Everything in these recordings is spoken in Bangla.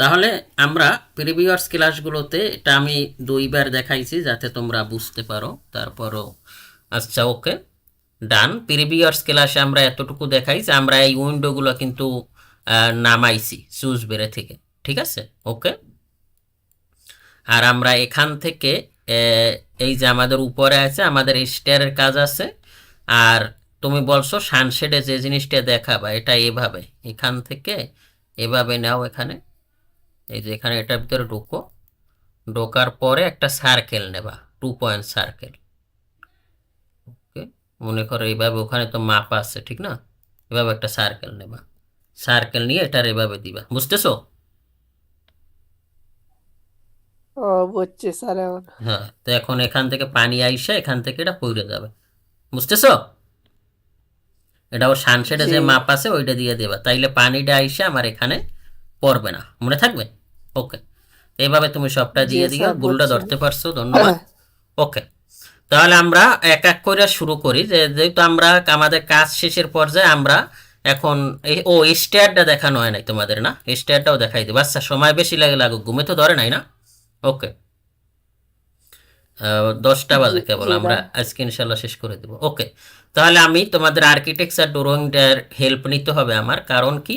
তাহলে আমরা প্রিভিয়াস ক্লাসগুলোতে এটা আমি 2বার দেখাইছি যাতে তোমরা বুঝতে পারো, তারপরও আচ্ছা ওকে ডান। প্রিভিয়াস ক্লাসে আমরা এতটুকু দেখাই যে আমরা এই উইন্ডোগুলো কিন্তু নামাইছি সুইচ বেরে থেকে, ঠিক আছে ওকে। আর আমরা এখান থেকে এই যে আমাদের উপরে আছে আমাদের স্টারের কাজ আছে। আর তুমি বলছো সানশেডে যে জিনিসটা দেখাবা এটা এভাবে এখান থেকে এভাবে নাও, এখানে এই যে এখানে এটার ভিতরে ঢুকো, ঢোকার পরে একটা সার্কেল নেবা, 2 পয়েন্ট সার্কেল। ওকে, মনে করো এইভাবে, ওখানে তো মাপ আছে ঠিক না, এভাবে একটা সার্কেল নেবা, সার্কেল নিয়ে এটার এভাবে দিবা, বুঝতেছো? ও বুঝছি স্যার এখন। হ্যাঁ, তো এখন এখান থেকে পানি আইসা এখান থেকে এটা পড়ে যাবে, বুঝতেছো? এটাও সানশেডে জি যে মাপ আছে ওইটা দিয়ে দেবা, তাইলে পানিটা আইসা আমার এখানে পড়বে না, মনে থাকবে? ওকে, এইভাবে তুমি সবটা জি দিয়ে দিও। স্যার ভুলটা বুঝছি। ধরতে পারছো, ধন্যবাদ। ওকে, তাহলে আমরা এক এক করে শুরু করি, যে যেহেতু আমরা আমাদের কাজ শেষের পর্যায়ে আমরা এখন ও স্টেয়ারটা দেখানো হয় নাই তোমাদের, না স্টেয়ারটাও দেখাই দেবো। আচ্ছা, সময় বেশি লাগে লাগুক, ঘুমে তো ধরে নাই না? ওকে, 10টা জি বাজে কেবল, জি না। আমরা আজকে ইনশাল্লাহ শেষ করে দেবো। ওকে, তাহলে আমি তোমাদের আর্কিটেকচার ড্রয়িংটার হেল্প নিতে হবে আমার, কারণ কি,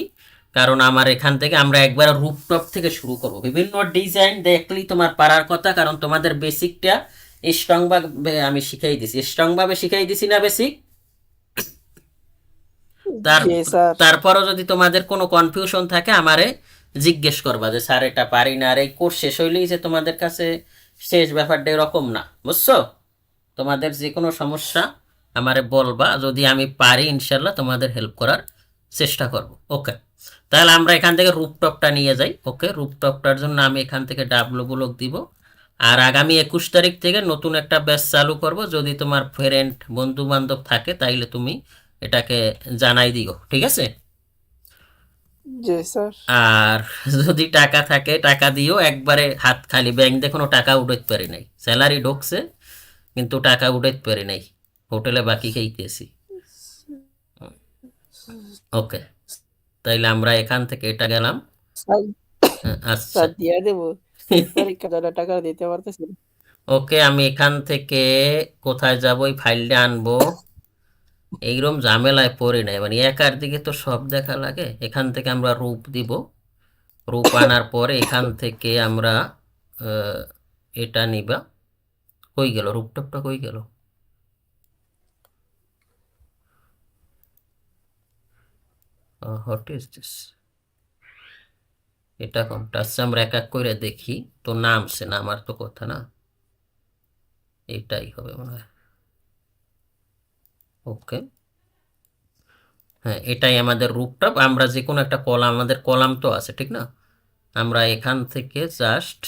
কারণ আমার এখান থেকে আমরা একবার রুপটপ থেকে শুরু করব, বিভিন্ন ডিজাইন দেখলেই তোমার পারার কথা, কারণ তোমাদের বেসিকটা স্ট্রং ভাবে আমি শিখাই দিছি, স্ট্রং ভাবে শিখাই দিছি না বেসিক? তার জি স্যার। তারপরও যদি তোমাদের কোনো কনফিউশন থাকে আমারে জিজ্ঞেস করবা যে স্যার এটা পারি না। আর এই কোর্স শেষ হইলেই যে তোমাদের কাছে শেষ, ব্যাপারটা এরকম না, বুঝছো? তোমাদের যে কোনো সমস্যা আমারে বলবা, যদি আমি পারি ইনশাল্লাহ তোমাদের হেল্প করার চেষ্টা করব। ওকে, তাহলে আমরা এখান থেকে রুপটপটা নিয়ে যাই। ওকে, রুপটপটার জন্য আমি এখান থেকে ডাব্লু ব্লক দিব। আর আগামী 21 তারিখ থেকে নতুন একটা ব্যাচ চালু করব, যদি তোমার ফ্রেন্ড বন্ধু বান্ধব থাকে তাইলে তুমি এটাকে জানাই দিও, ঠিক আছে? জি স্যার। আর যদি টাকা থাকে টাকা দিও, একবারে হাত খালি, ব্যাংক দিয়ে কোনো টাকা উঠাইতে পারি নাই, স্যালারি ঢুকছে কিন্তু টাকা উঠাইতে পারি নাই, হোটেলে বাকি খাইতেছি। ওকে, তাইলে আমরা এখান থেকে এটা গেলাম। স্যার আচ্ছা, স্যার দিয়ে দেবো, পরীক্ষা জন্য টাকা দিতে পারতেছি না। ওকে, আমি এখান থেকে কোথায় যাব, এই ফাইলটা আনবো, এইরকম ঝামেলায় পড়ি নাই, মানে একার দিকে তো সব দেখা লাগে। এখান থেকে আমরা রূপ দিব, রূপ আনার পরে এখান থেকে আমরা আহ, এটা নিবা। কই গেল রূপটপটা, কই গেল? What is this? এটা কোনটা? আচ্ছা, আমরা এক এক করে দেখি। তো নামছে না, আমার তো কথা না, এটাই হবে মনে হয়। ওকে, হ্যাঁ এটাই আমাদের রুপটপ। আমরা যে কোনো একটা কলাম, আমাদের কলাম তো আছে ঠিক না, আমরা এখান থেকে জাস্ট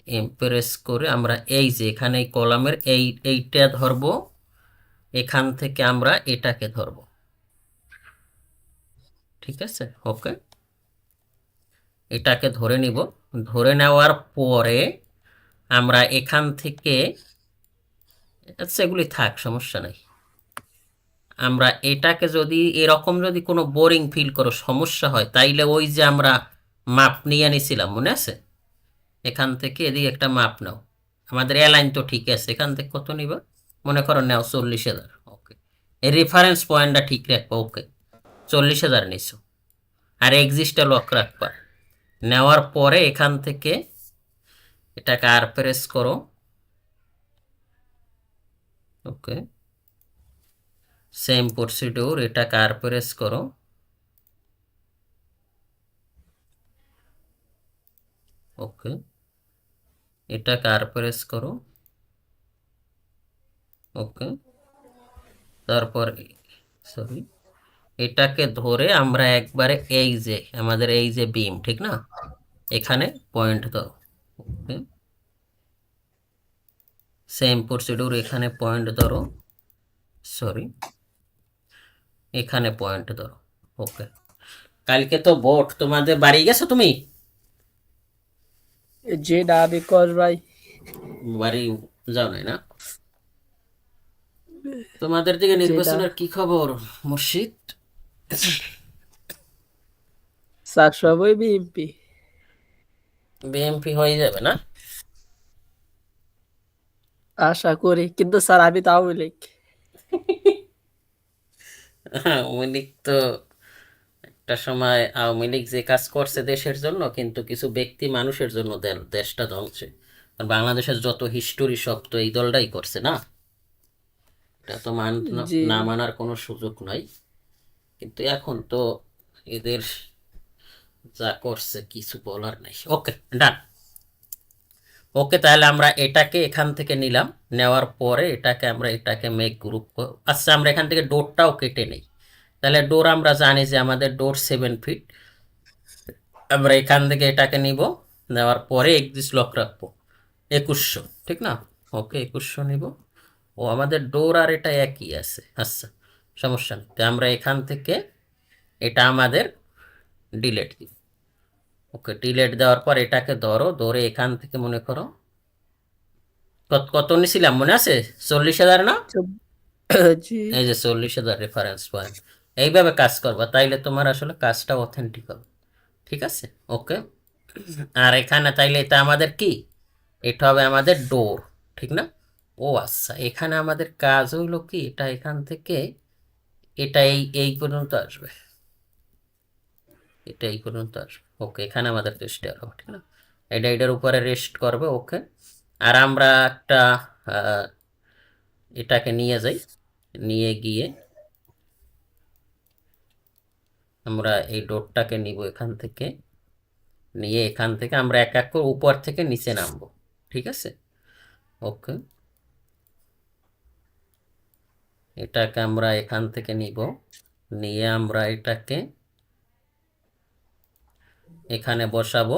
এমপ্রেস করে আমরা এই যে এখানে এই কলামের এইটা ধরবো, এখান থেকে আমরা এটাকে ধরবো, ঠিক আছে ওকে। এটাকে ধরে নিব, ধরে নেওয়ার পরে আমরা এখান থেকে, আচ্ছা এগুলি থাক, সমস্যা নাই। আমরা এটাকে যদি এরকম যদি কোনো বোরিং ফিল করো, সমস্যা হয়, তাইলে ওই যে আমরা মাপ নিয়ে নিছিলাম মনে আছে, এখান থেকে এদিকে একটা মাপ নাও। আমাদের অ্যালাইন তো ঠিক আছে, এখান থেকে কত নিবা, মনে করো নাও 40,000। ওকে, এই রেফারেন্স পয়েন্টটা ঠিক রাখবো। ওকে, 40,000 নিছো। আর এক্সিস্টটা লক রাখবা। নেওয়ার পরে এখান থেকে এটাকে আর প্রেস করো। ওকে, সেম প্রসিডিউর, এটাকে আর প্রেস করো। ওকে, এটাকে আর প্রেস করো। ওকে, তারপর সরি, এটাকে ধরে আমরা একবারে এই যে আমাদের এই যে বিম ঠিক না, এখানে পয়েন্ট দাও। ওকে, সেম প্রসিডিউর, এখানে পয়েন্ট ধরো, সরি এখানে পয়েন্ট ধরো। ওকে, কালকে তো ভোট, তোমাদের বাড়ি গেছো তুমি? জি না, আমি কস ভাই। বাড়ি যাও নাই না? তোমাদের দিকে জি না নির্বাচনের কি খবর মুর্শিদ? স্যার, সবই বিএমপি। বিএমপি হয়ে যাবে না? আশা করি, কিন্তু স্যার আমি তো আওয়ামী লীগ। আওয়ামী লীগ তো একটা সময় আওয়ামী লীগ যে কাজ করছে দেশের জন্য, কিন্তু কিছু ব্যক্তি মানুষের জন্য দেশটা ধ্বংসে। আর বাংলাদেশের যত হিস্টোরি সব তো এই দলটাই করছে না, এটা তো জি। না মানার কোনো সুযোগ নাই। কিন্তু এখন তো এদের যা করছে কিছু বলার নাই। ওকে, ডান। ওকে, তাহলে আমরা এটাকে এখান থেকে নিলাম। নেওয়ার পরে এটাকে মেক গ্রুপ। আচ্ছা, আমরা এখান থেকে ডোরটাও কেটে নেই। তাহলে ডোর আমরা জানি যে আমাদের ডোর 7 ফিট। আমরা এখান থেকে এটাকে নিব। নেওয়ার পরে এক্সিস লক রাখবো 2100, ঠিক না? ওকে, 2100 নিব। ও আমাদের ডোর আর এটা একই আছে। আচ্ছা, সমস্যা নেই। তো আমরা এখান থেকে এটা আমাদের ডিলেট দিব। ওকে, ডিলেট দেওয়ার পর এটাকে ধরে এখান থেকে মনে করো কত কত নিছিলাম মনে আছে? 40,000 না? চব- জি। এই যে 40,000 রেফারেন্স পয়েন্ট। এইভাবে কাজ করবা, তাইলে তোমার আসলে কাজটা অথেন্টিক হবে। ঠিক আছে? ওকে। আর এখানে তাইলে এটা আমাদের কি? এটা হবে আমাদের ডোর, ঠিক না? ও আচ্ছা, এখানে আমাদের কাজ হইলো কি, এটা এখান থেকে এটা এই এই পর্যন্ত আসবে। এটা এই পর্যন্ত আসবে। ওকে, এখানে আমাদের রেস্ট হবে, ঠিক না? এটা এটার উপরে রেস্ট করবে। ওকে। আর আমরা একটা আহ, এটাকে নিয়ে যাই। নিয়ে গিয়ে আমরা এই ডোরটাকে নিব এখান থেকে। নিয়ে এখান থেকে আমরা এক এক করে উপর থেকে নিচে নামবো। ঠিক আছে? ওকে, এটাকে আমরা এখান থেকে নিব। নিয়ে আমরা এটাকে এখানে বসাবো।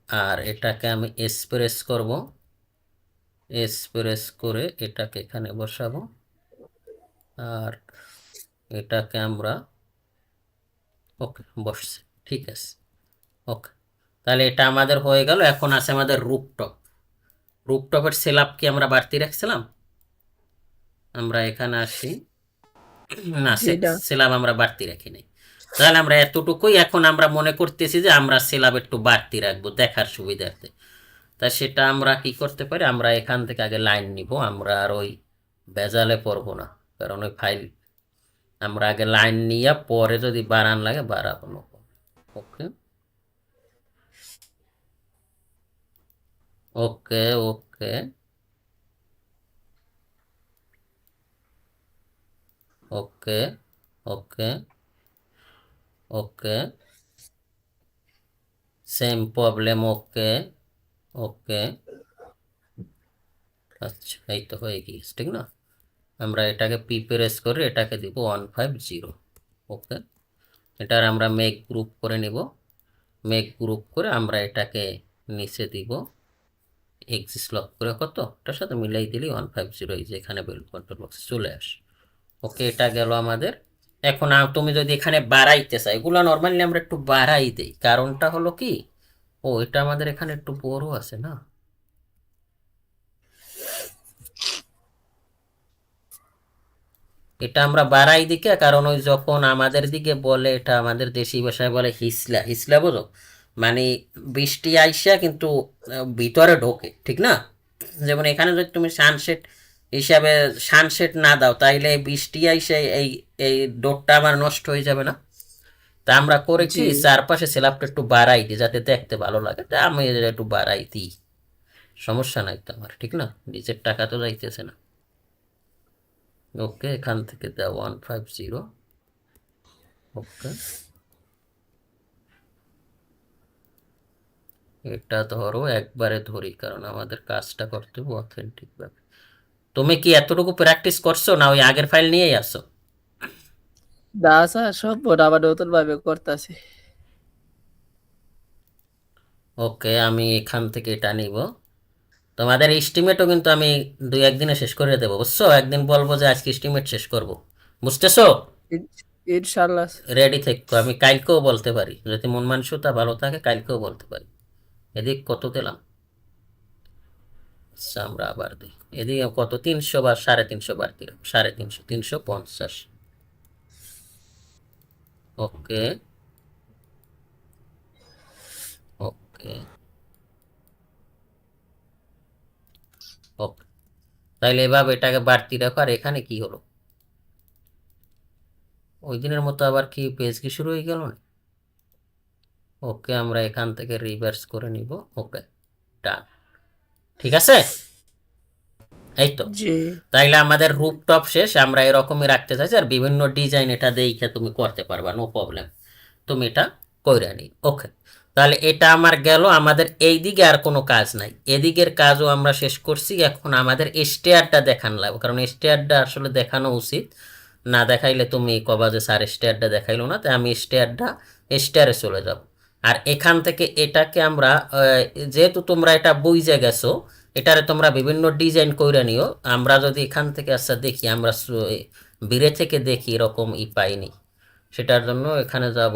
আর এটাকে আমি এক্সপ্রেস করব। এক্সপ্রেস করে এটাকে এখানে বসাবো। আর এটাকে আমরা ওকে বসছে। ঠিক আছে। ওকে, তাহলে এটা আমাদের হয়ে গেল। এখন আছে আমাদের রুপটপ। রুপটপের সেল আপ কি আমরা বাড়তি রাখছিলাম? আমরা এখানে আসি। না, জি না। সেলাব আমরা বাড়তি রাখি নাই। তাহলে আমরা এতটুকুই। এখন আমরা মনে করতেছি যে আমরা সেলাব একটু বাড়তি রাখবো দেখার সুবিধার্থে। তা সেটা আমরা কি করতে পারি, আমরা এখান থেকে আগে লাইন নিব। আমরা আর ওই ভেজালে পড়বো না, কারণ ওই ফাইল আমরা আগে লাইন নিয়ে পরে যদি বাড়ান লাগে বাড়াবো না। ওকে, ওকে, ওকে, ওকে, ওকে, ওকে, সেম প্রবলেম। ওকে, ওকে। আচ্ছা, এই তো হয়ে গিয়েছে, ঠিক না? আমরা এটাকে পি প্রেস করে এটাকে দিব 150। ওকে, এটার আমরা মেক গ্রুপ করে নিব। মেক গ্রুপ করে আমরা এটাকে নিচে দিব এক্সিস লক করে। কত এটার সাথে মিলাই দিলি 150, এই যে এখানে বেল কন্ট্রোল বক্সে চলে আস। ওকে, এটা গেল আমাদের। এখন তুমি যদি এখানে বাড়াইতে চাই, এগুলো নর্মালি আমরা একটু বাড়াই দেই। কারণটা হলো কি, ও এটা আমাদের এখানে একটু বড় আছে না? এটা আমরা বাড়াই দিকে, কারণ ওই যখন আমাদের দিকে বলে, এটা আমাদের দেশি ভাষায় বলে হিসলা। হিসলা বোঝো? মানে বৃষ্টি আইসা কিন্তু ভিতরে ঢোকে, ঠিক না? যেমন এখানে যদি তুমি সানসেট হিসাবে সানসেট না দাও, তাইলে বৃষ্টি আইসে এই এই ডোরটা আমার নষ্ট হয়ে যাবে না? তা আমরা করে জি। কি, চারপাশে স্ল্যাবটা একটু বাড়াই দিই যাতে দেখতে ভালো লাগে। তা আমি এটা একটু বাড়াই দিই। সমস্যা নাই তো আমার, ঠিক না? নিজের টাকা তো যাইতেছে না। ওকে, এখান থেকে দাও 150। ওকে, এটা ধরো একবারে ধরি, কারণ আমাদের কাজটা করতে হবে অথেন্টিক ভাবে। তুমি কি এতটুকু প্র্যাকটিস করছো, না ওই আগের ফাইল নিয়েই আসো? না স্যার, সব বোর্ড আবার নতুন ভাবে করতেছি। ওকে, আমি এখান থেকে এটা নিব। তোমাদের এস্টিমেটও কিন্তু আমি 2-1 দিনে শেষ করে দেবো, বুঝছো? একদিন বলবো যে আজকে এস্টিমেট শেষ করব। বুঝতেছো? ইনশাল্লাহ। রেডি থেকো, আমি কালকেও বলতে পারি যদি মন মানসিকতা ভালো থাকে, কালকেও বলতে পারি। এদিক কত দিলাম? আচ্ছা, আমরা আবার দিই। এদিকে কত, 300 বা 350 বার দিলাম। 350, 350। ওকে, ওকে, ওকে, তাইলে এভাবে এটাকে বাড়তি রাখো। আর এখানে কি হলো, ওই দিনের মতো আবার কি পেজ কি শুরু হয়ে গেল না? ওকে, আমরা এখান থেকে রিভার্স করে নিব। ওকে, ডান, ঠিক আছে। এই তো, জি তাইলে আমাদের রুপটপ শেষ। আমরা এরকমই রাখতে চাইছি, আর বিভিন্ন ডিজাইন এটা দেখে তুমি করতে পারবা, নো প্রবলেম। তুমি এটা কইরা নি। ওকে, তাহলে এটা আমার গেল। আমাদের এই দিকে আর কোনো কাজ নাই, এদিকের কাজও আমরা শেষ করছি। এখন আমাদের স্টেয়ারটা দেখান লাগবে, কারণ স্টেয়ারটা আসলে দেখানো উচিত। না দেখাইলে তুমি কবা যে স্যার স্টেয়ারটা দেখাইলো না, তাই আমি স্টেয়ারে চলে যাব। আর এখান থেকে এটাকে আমরা যেহেতু তোমরা এটা বুঝে গেছো, এটারে তোমরা বিভিন্ন ডিজাইন কইরা নিও। আমরা যদি এখান থেকে আচ্ছা দেখি, আমরা বিরে থেকে দেখি এরকম পাইনি, সেটার জন্য এখানে যাব।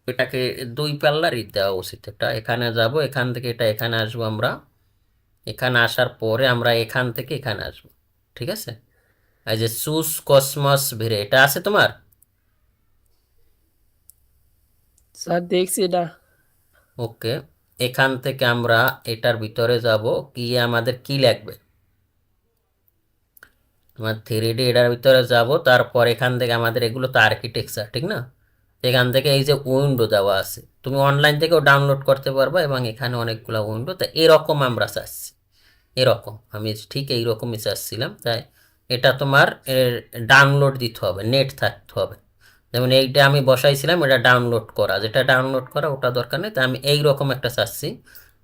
এটাকে দুই পাল্লারই দেওয়া উচিত। এটা এখানে যাব, এখান থেকে এটা এখানে আসবো আমরা। এখানে আসার পরে আমরা এখান থেকে এখানে আসবো, ঠিক আছে। এই যে চুজ কসমস ভিরে, এটা আছে তোমার? স্যার দেখছি না। ওকে, এখান থেকে আমরা এটার ভিতরে যাব, গিয়ে আমাদের কি লাগবে, তোমার 3D এটার ভিতরে যাব। তারপর এখান থেকে আমাদের এগুলো তো আর্কিটেকচার, ঠিক না? এখান থেকে এই যে উইন্ডো দেওয়া আছে, তুমি অনলাইন থেকেও ডাউনলোড করতে পারবা, এবং এখানে অনেকগুলো উইন্ডো। তো এরকম আমরা চাচ্ছি, এরকম আমি ঠিক এইরকমই চাচ্ছিলাম। তাই এটা তোমার ডাউনলোড দিতে হবে, নেট থাকতে হবে। যেমন এইটা আমি বসাইছিলাম, এটা ডাউনলোড করা, যেটা ডাউনলোড করা ওটা দরকার নেই। তো আমি এইরকম একটা চাচ্ছি,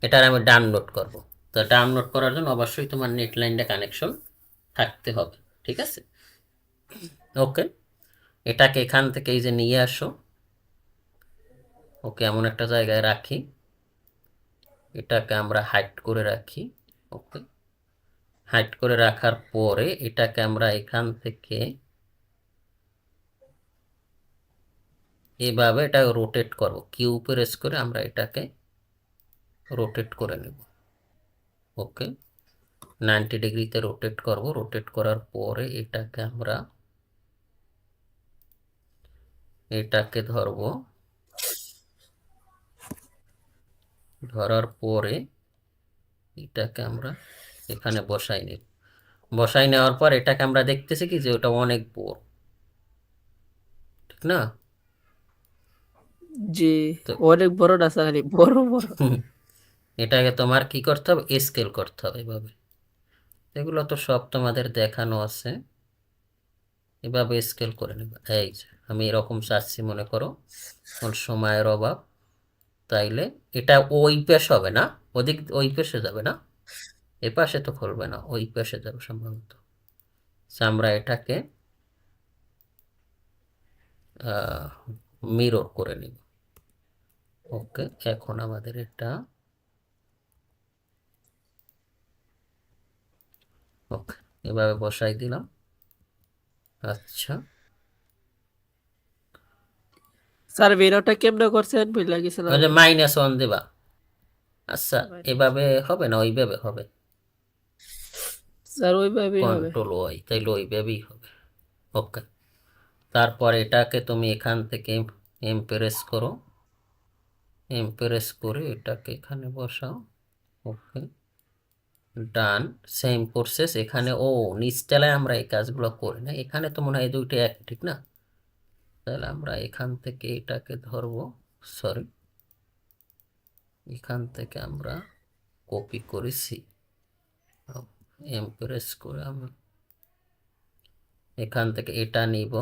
এটার আমি ডাউনলোড করব। তো ডাউনলোড করার জন্য অবশ্যই তোমার নেট লাইনটা কানেকশন থাকতে হবে, ঠিক আছে। ওকে, এটাকে এখান থেকে এই যে নিয়ে আসো। ওকে, এমন একটা জায়গায় রাখি, এটাকে আমরা হাইড করে রাখি। ওকে, হাইড করে রাখার পরে এটাকে আমরা এখান থেকে এভাবে এটা রোটেট করব, কিউ প্রেস করে আমরা এটাকে রোটেট করে নেব। ওকে, 90 ডিগ্রিতে রোটেট করব। রোটেট করার পরে এটাকে আমরা এটাকে ধরব, ধরার পরে এটাকে আমরা এখানে বসাই নেব। বসাই নেওয়ার পর এটাকে আমরা দেখতেছি কি যে ওটা অনেক বড়, ঠিক না? জি তো অনেক বড় না স্যার, খালি বড় বড়। এটাকে তোমার কি করতে হবে, স্কেল করতে হবে এভাবে। এগুলো তো সব তোমাদের দেখানো আছে, এভাবে স্কেল করে নেবে। এই যে আমি এরকম চাচ্ছি, মনে করো কোন সময়ের অভাব, তাইলে এটা ওই পেশ হবে না, ওদিক ওই পেশে যাবে না, এ পাশে তো খুলবে না, ওই পেশে যাবে সম্ভবত। আমরা এটাকে মিরর করে নিব। ওকে, এখন আমাদের এটা ওকে এভাবে বসাই দিলাম। আচ্ছা, স্যার ভিডিওটা কেমনে করছেন বুঝলা গেছিলাম ওই যে আমি। -1 দেবা। আচ্ছা, এভাবে হবে না, ওইভাবে হবে। স্যার ওইভাবেই হবে। কন্ট্রোল ওয়াই, তাইলে ওইভাবেই হবে। ওকে, তারপর এটাকে তুমি এখান থেকে এমপ্রেস করো, এমপ্রেস করে এটাকে এখানে বসাও। ওকে, ডান। সেম প্রসেস এখানে। ও, নিচতলায় আমরা এই কাজগুলো করি না, এখানে তো মনে হয় এই দুইটা এক, ঠিক না? তাহলে আমরা এখান থেকে এটাকে ধরবো, সরি, এখান থেকে আমরা কপি করেছি, এমপ্রেস করে আমি এখান থেকে এটা নিব,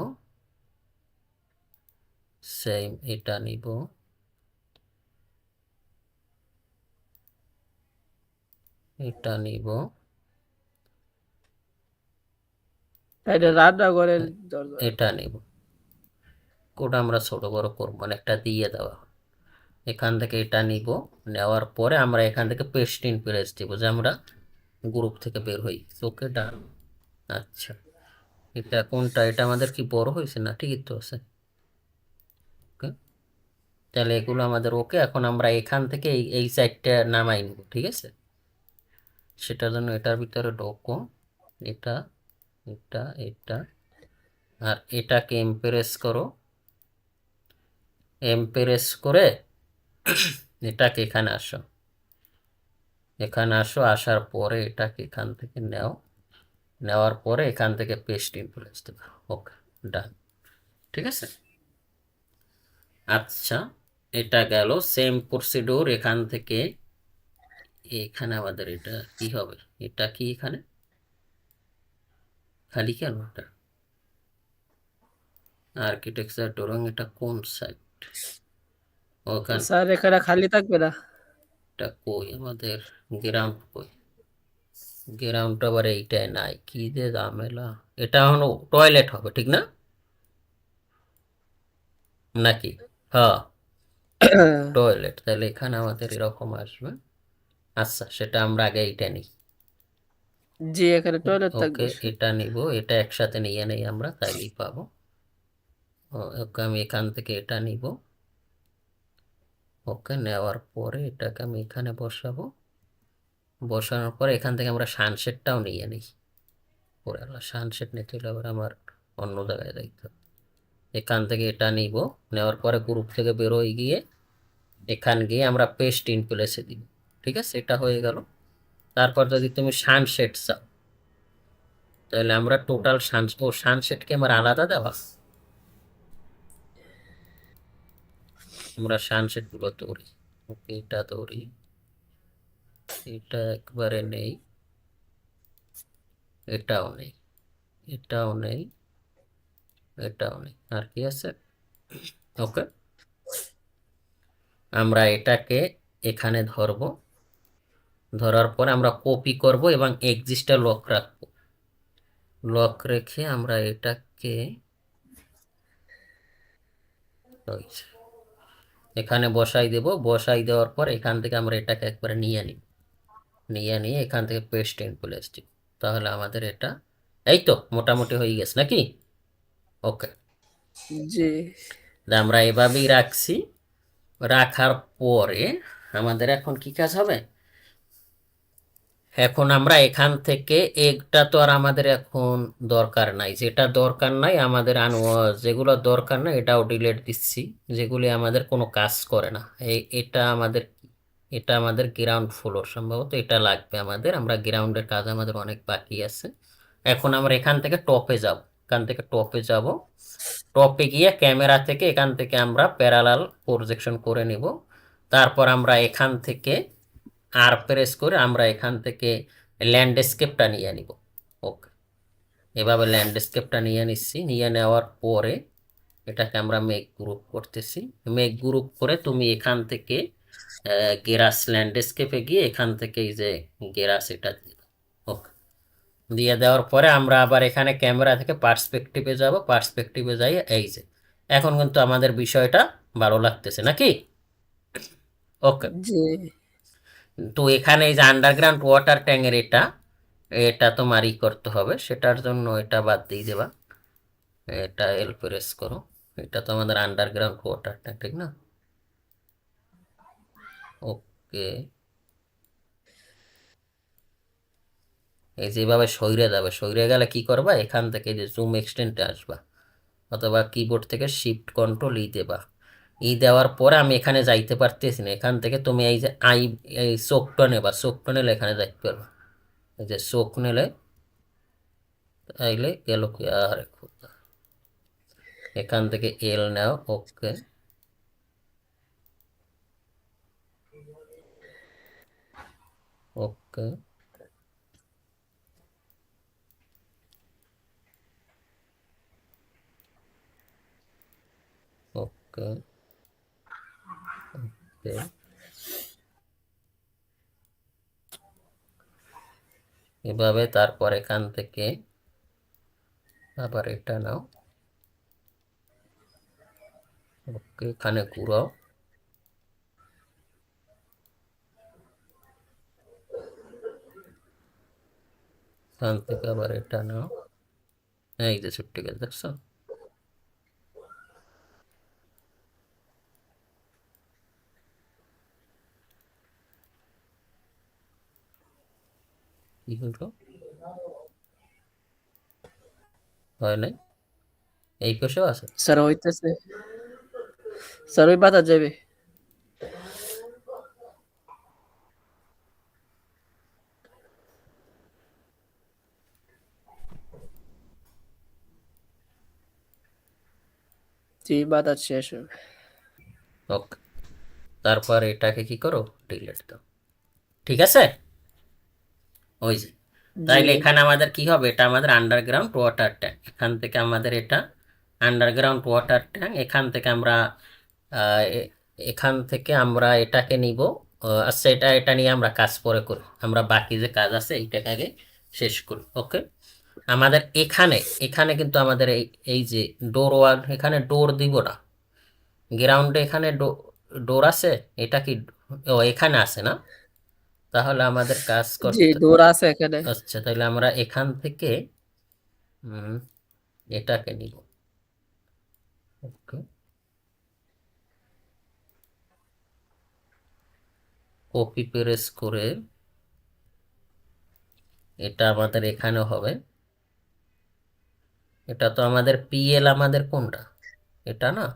সেম এটা নিব, এটা নিব, এটা রান্না করেন দরজা। এটা নিব। কোড আমরা ছোট বড় করবো, মানে একটা দিয়ে দেওয়া। এখান থেকে এটা নিব, নেওয়ার পরে আমরা এখান থেকে পেস্ট ইন প্রেস দিব, যে আমরা গ্রুপ থেকে বের হই। ওকে, ডান। আচ্ছা, এটা কোনটা, এটা আমাদের কি বড় হয়েছে না? ঠিকই তো আছে। ওকে, তাহলে এগুলো আমাদের ওকে। এখন আমরা এখান থেকে এই সাইডটা নামাই নেব, ঠিক আছে। সেটার জন্য এটার ভিতরে ঢোকো, এটা এটা এটা আর এটাকে এমপ্রেস করো, এমপ্রেস করে এটাকে এখানে আসো, এখানে আসো, আসার পরে এটাকে এখান থেকে নাও, নেওয়ার পরে এখান থেকে পেস্ট ইন প্লেস দেবে। ওকে, ডান। ঠিক আছে, আচ্ছা এটা গেল। সেম প্রসিডিউর এখান থেকে এখানে আমাদের এটা কি হবে, এটা কি এখানে খালি কেন, এটা আর্কিটেকচার ড্রয়িং, এটা কোন সাইড, ওখান, স্যার এখানে খালি থাকবে না। এটা কই আমাদের গ্রাউন্ড কই, গ্রাউন্ড আবার এইটাই নাই, কি যে ঝামেলা। এটা হলো টয়লেট হবে ঠিক না, নাকি? হ্যাঁ, টয়লেট, তাহলে এখানে আমাদের এরকম আসবে। আচ্ছা সেটা আমরা আগে এইটা নিই। জি এখানে টয়লেট ওকে, থাকবে। এটা নিব, এটা একসাথে নিয়ে নেই আমরা, তাইলেই পাবো। ওকে, আমি এখান থেকে এটা নিব। ওকে, নেওয়ার পরে এটাকে আমি এখানে বসাবো, বসানোর পরে এখান থেকে আমরা সানসেটটাও নিয়ে নিই। পরে সানসেট নিতে হলে আবার আমার অন্য জায়গায় যাইতে হবে। এখান থেকে এটা নিব, নেওয়ার পরে গ্রুপ থেকে বেরোয় গিয়ে এখান গিয়ে আমরা পেস্ট ইন প্লেসে দিব। ঠিক আছে, এটা হয়ে গেল। তারপর যদি তুমি সানসেট চাও, তাহলে আমরা টোটাল সানসেটকে আমার আলাদা দেওয়া, আমরা সানসেট গুলো তৈরি। ওকে, এটা তৈরি, এটা একবারে নেই, এটাও নেই, এটাও নেই, এটাও নেই, আর কি আছে? ওকে, আমরা এটাকে এখানে ধরবো, ধরার পরে আমরা কপি করব এবং এক্সিস্টটা লক রাখবো, লক রেখে আমরা এটাকে ওই যে এখানে বসাই দেব, বসাই দেওয়ার পর এখান থেকে আমরা এটাকে একবারে নিয়ে নিই, নিয়ে নিয়ে এখান থেকে পেস্ট ইন প্লেস দিব। তাহলে আমাদের এটা এই তো মোটামুটি হয়ে গেছে নাকি? ওকে, জি আমরা এভাবেই রাখছি। রাখার পরে আমাদের এখন কি কাজ হবে, এখন আমরা এখান থেকে একটা তো আর আমাদের এখন দরকার নাই, যেটা দরকার নাই আমাদের যেগুলো দরকার নাই এটাও ডিলিট দিচ্ছি, যেগুলি আমাদের কোনো কাজ করে না। এটা আমাদের এটা আমাদের গ্রাউন্ড ফ্লোর, সম্ভবত এটা লাগবে আমাদের, আমরা গ্রাউন্ডের কাজ আমাদের অনেক বাকি আছে। এখন আমরা এখান থেকে টপে যাব, এখান থেকে টপে যাব, টপে গিয়ে ক্যামেরা থেকে এখান থেকে আমরা প্যারালাল প্রজেকশন করে নিব। তারপর আমরা এখান থেকে আর প্রেস করে আমরা এখান থেকে ল্যান্ডস্কেপটা নিয়ে নিব। ওকে, এভাবে ল্যান্ডস্কেপটা নিয়ে নিচ্ছি, নিয়ে নেওয়ার পরে এটাকে আমরা মেক গ্রুপ করতেছি। মেক গ্রুপ করে তুমি এখান থেকে গেরাস ল্যান্ডস্কেপে গিয়ে এখান থেকে এই যে গেরাস এটা দিয়ে দাও। ওকে, দিয়ে দেওয়ার পরে আমরা আবার এখানে ক্যামেরা থেকে পার্সপেক্টিভে যাব, পার্সপেক্টিভে যাই, এই যে এখন কিন্তু আমাদের বিষয়টা ভালো লাগতেছে নাকি? ওকে, জি তো এখানে এই যে আন্ডারগ্রাউন্ড ওয়াটার ট্যাঙ্কের এটা, এটা তোমার ই করতে হবে, সেটার জন্য এটা বাদ দিয়ে দেবা, এটা এল প্রেস করো। এটা তো আমাদের আন্ডারগ্রাউন্ড ওয়াটার ট্যাঙ্ক ঠিক না? ওকে, এই যেভাবে সইরে যাবে, সইরে গেলে কি করবা, এখান থেকে এই যে জুম এক্সটেন্টে আসবা, অথবা কিবোর্ড থেকে শিফট কন্ট্রোল ই দেবা। ই দেওয়ার পরে আমি এখানে যাইতে পারতেছি না, এখান থেকে তুমি এই যে এই চোখটা নেবা, চোখটা নিলে এখানে যাইতে পারবা, এই যে চোখ নিলে তাইলে গেল কি, আরে খোদা, এখান থেকে এল নাও। ওকে, ওকে, ওকে, ওকে, এভাবে। তারপর এখান থেকে আবার এটা নাও, ওকে, এখানে ঘুরাও, এখান থেকে আবার এটা নাও, এই যে ছুটে গেছে দেখছো? কি হলো, হয় নাই? এই পাশেও আছে? স্যার হইতেছে। স্যার ওই বাতা যাবে। জি বাতা শেষ হবে। ওকে, তারপর এটাকে কি করো, ডিলিট দাও। ঠিক আছে, ওই যে জি তাইলে এখানে আমাদের কি হবে, এটা আমাদের আন্ডারগ্রাউন্ড ওয়াটার ট্যাঙ্ক। এখান থেকে আমাদের এটা আন্ডারগ্রাউন্ড ওয়াটার ট্যাঙ্ক। এখান থেকে আমরা এখান থেকে আমরা এটাকে নিব। আচ্ছা, এটা নিয়ে আমরা কাজ পরে করি, আমরা বাকি যে কাজ আছে এইটাকে আগে শেষ করি। ওকে, আমাদের এখানে এখানে কিন্তু আমাদের এই এই যে ডোর ওয়াল, এখানে ডোর দিব না। গ্রাউন্ডে এখানে ডোর আছে, এটা কি, ও এখানে আছে না? তাহলে আমাদের কাজ জি করতে, দৌড় আছে এখানে। আচ্ছা তাহলে আমরা এখান থেকে এটাকে নিব। ওকে, কপি পেরেস করে এটা আমাদের এখানে হবে। এটা তো আমাদের পিএল, আমাদের কোনটা, এটা না?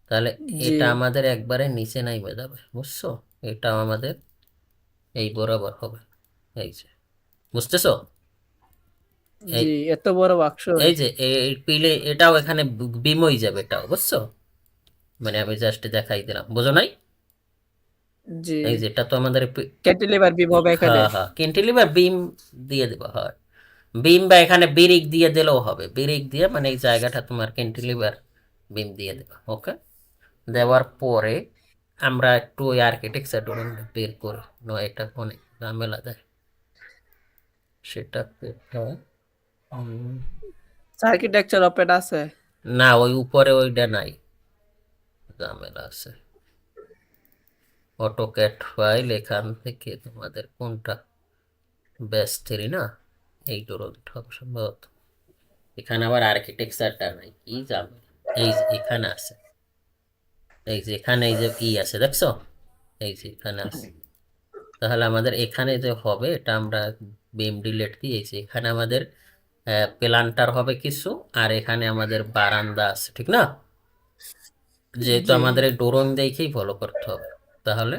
তাহলে জি এটা আমাদের একবারে নিচে নাইমে যাবে, বুঝছো? এটা আমাদের এই বরাবর হবে, এই যে, বুঝতেছো? এই জি এত বড় বাক্স। এই যে এই পিলে এটাও এখানে বিম হয়ে যাবে, এটাও, বুঝছো? মানে আমি জাস্ট দেখাই দিলাম, বুঝো নাই? জি এই যে এটা তো আমাদের ক্যান্টিলিভার বিম হবে এখানে। হ্যাঁ হ্যাঁ, ক্যান্টিলিভার বিম দিয়ে দেবো, হয় বিম, বা এখানে বিরিক দিয়ে দিলেও হবে। বিরিক দিয়ে মানে এই জায়গাটা তোমার ক্যান্টিলিভার বিম দিয়ে দেবা। ওকে, দেওয়ার পরে আমরা একটু ওই আর্কিটেকচার ড্রয়িং বের করি, নয় এটা অনেক ঝামেলা দেয়, সেটা করতে হয়। আর্কিটেকচার ওপেন আছে। না, ওই উপরে ওইটা নাই, ঝামেলা আছে। অটোক্যাড ফাইল, এখান থেকে তোমাদের কোনটা, বেস 3 না? এই ড্রয়িংটা হবে সম্ভবত। এখানে আবার আর্কিটেকচারটা নাই, কি যাবে, এই যে এখানে আছে, এই যে এখানে এই যে কি আছে দেখছো, এই যে এখানে আছে। তাহলে আমাদের এখানে যে হবে এটা আমরা বিম ডিলেট দিয়েছি, এখানে আমাদের প্লান্টার হবে কিছু, আর এখানে আমাদের বারান্দা আছে, ঠিক না? যেহেতু জি আমাদের এই ড্রোন দেখেই ফলো করতে হবে, তাহলে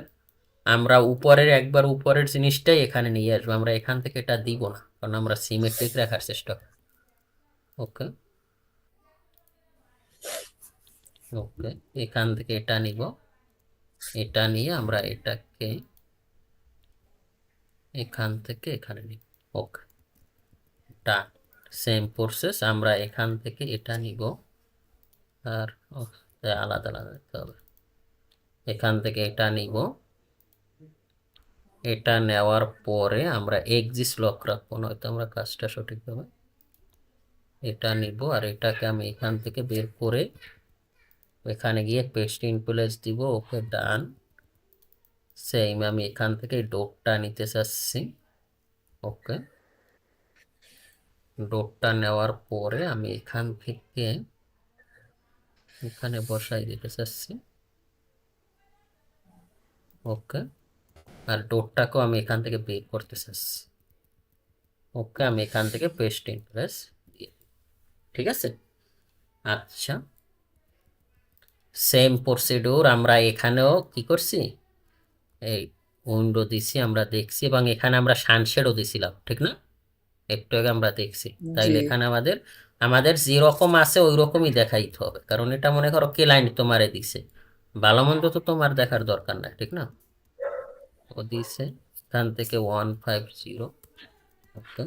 আমরা উপরের একবার উপরের জিনিসটাই এখানে নিয়ে আসবো। আমরা এখান থেকে এটা দিব না, কারণ আমরা সিমেট্রিক রাখার চেষ্টা করি। ওকে, ওকে, এখান থেকে এটা নিব, এটা নিয়ে আমরা এটাকে এখান থেকে এখানে নিব। ওকে, ডান। সেম প্রসেস, আমরা এখান থেকে এটা নিব, আর আলাদা আলাদা দিতে হবে। এখান থেকে এটা নিব, এটা নেওয়ার পরে আমরা এক্সিস লক রাখবো, নয়তো আমরা কাজটা সঠিকভাবে, এটা নিব আর এটাকে আমি এখান থেকে বের করে এখানে গিয়ে পেস্ট ইন প্লেস দিব। ওকে, ডান। সেম আমি এখান থেকে ডোটটা নিতে চাচ্ছি। ওকে, ডোটটা নেওয়ার পরে আমি এখান থেকে এখানে বসাই দিতে চাচ্ছি। ওকে, আর ডোটটাকেও আমি এখান থেকে বের করতে চাচ্ছি। ওকে, আমি এখান থেকে পেস্ট ইন প্লেস, ঠিক আছে। আচ্ছা, সেম প্রসিডিউর আমরা এখানেও কি করছি, এই উইন্ডো দিছি, আমরা দেখছি, এবং এখানে আমরা সানশেডও দিছিলাম, ঠিক না? একটু আগে আমরা দেখছি। জি তাইলে এখানে আমাদের আমাদের যেরকম আছে ওই রকমই দেখাইতে হবে, কারণ এটা মনে করো কে লাইন তোমারে দিছে, ভালো মন্দ তো তোমার দেখার দরকার নাই, ঠিক না? ও দিছে এখান থেকে 150। ওকে,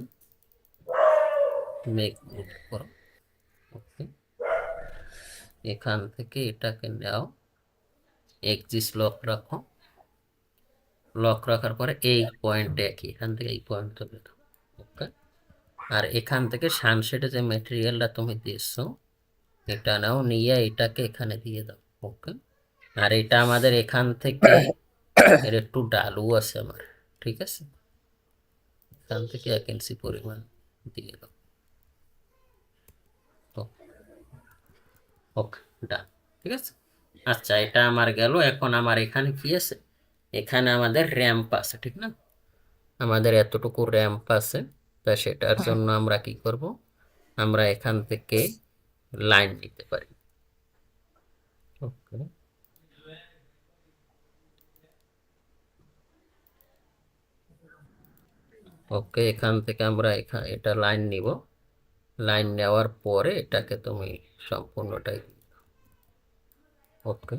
মেক মুভ করো। ওকে, এখান থেকে এটাকে নাও, এক্সিস লক রাখো। লক রাখার পরে এই পয়েন্টে একই, এখান থেকে এই পয়েন্ট ধরে দাও। ওকে, আর এখান থেকে সানশেডে যে ম্যাটেরিয়ালটা তুমি দিয়েছো এটা নাও, নিয়ে এটাকে এখানে দিয়ে দাও। ওকে, আর এটা আমাদের এখান থেকে এর একটু ডালু আছে আমার, ঠিক আছে, এখান থেকে 1 ইঞ্চি পরিমাণ দিয়ে দাও। ওকে, ডান, ঠিক আছে। আচ্ছা, এটা আমার গেল। এখন আমার এখানে কি আছে, এখানে আমাদের র্যাম্প আছে, ঠিক না? আমাদের এতটুকু র্যাম্প আছে, তা সেটার জন্য আমরা কি করব, আমরা এখান থেকে লাইন নিতে পারি। ওকে, ওকে, এখান থেকে আমরা এটা লাইন নিব। লাইন নেওয়ার পরে এটাকে তুমি সম্পূর্ণটাই ওকে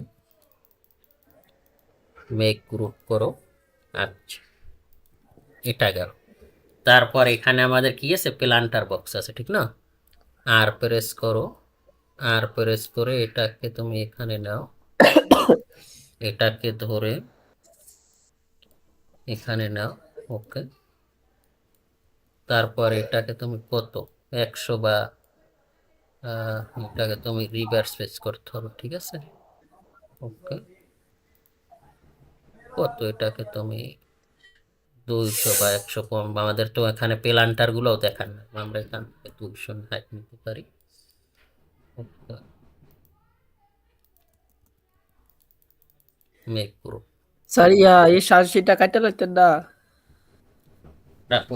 মেক গ্রুপ করো। আচ্ছা, এটা গেল। তারপর এখানে আমাদের কি আছে, প্লান্টার বক্স আছে, ঠিক না? আর প্রেস করো, আর প্রেস করে এটাকে তুমি এখানে নাও, এটাকে ধরে এখানে নাও। ওকে, তারপর এটাকে তুমি কত 100 বা এটাকে তুমি রিভার্স পেজ করতে হবে, ঠিক আছে? ওকে, কত এটাকে তুমি 200 বা 100 কম, আমাদের তো এখানে প্লান্টার গুলোও দেখান না, আমরা এখান থেকে 200 নিতে পারি। মেক গ্রুপ স্যার এই সার্চিটা কাটতে লাগতেন না। রাখো।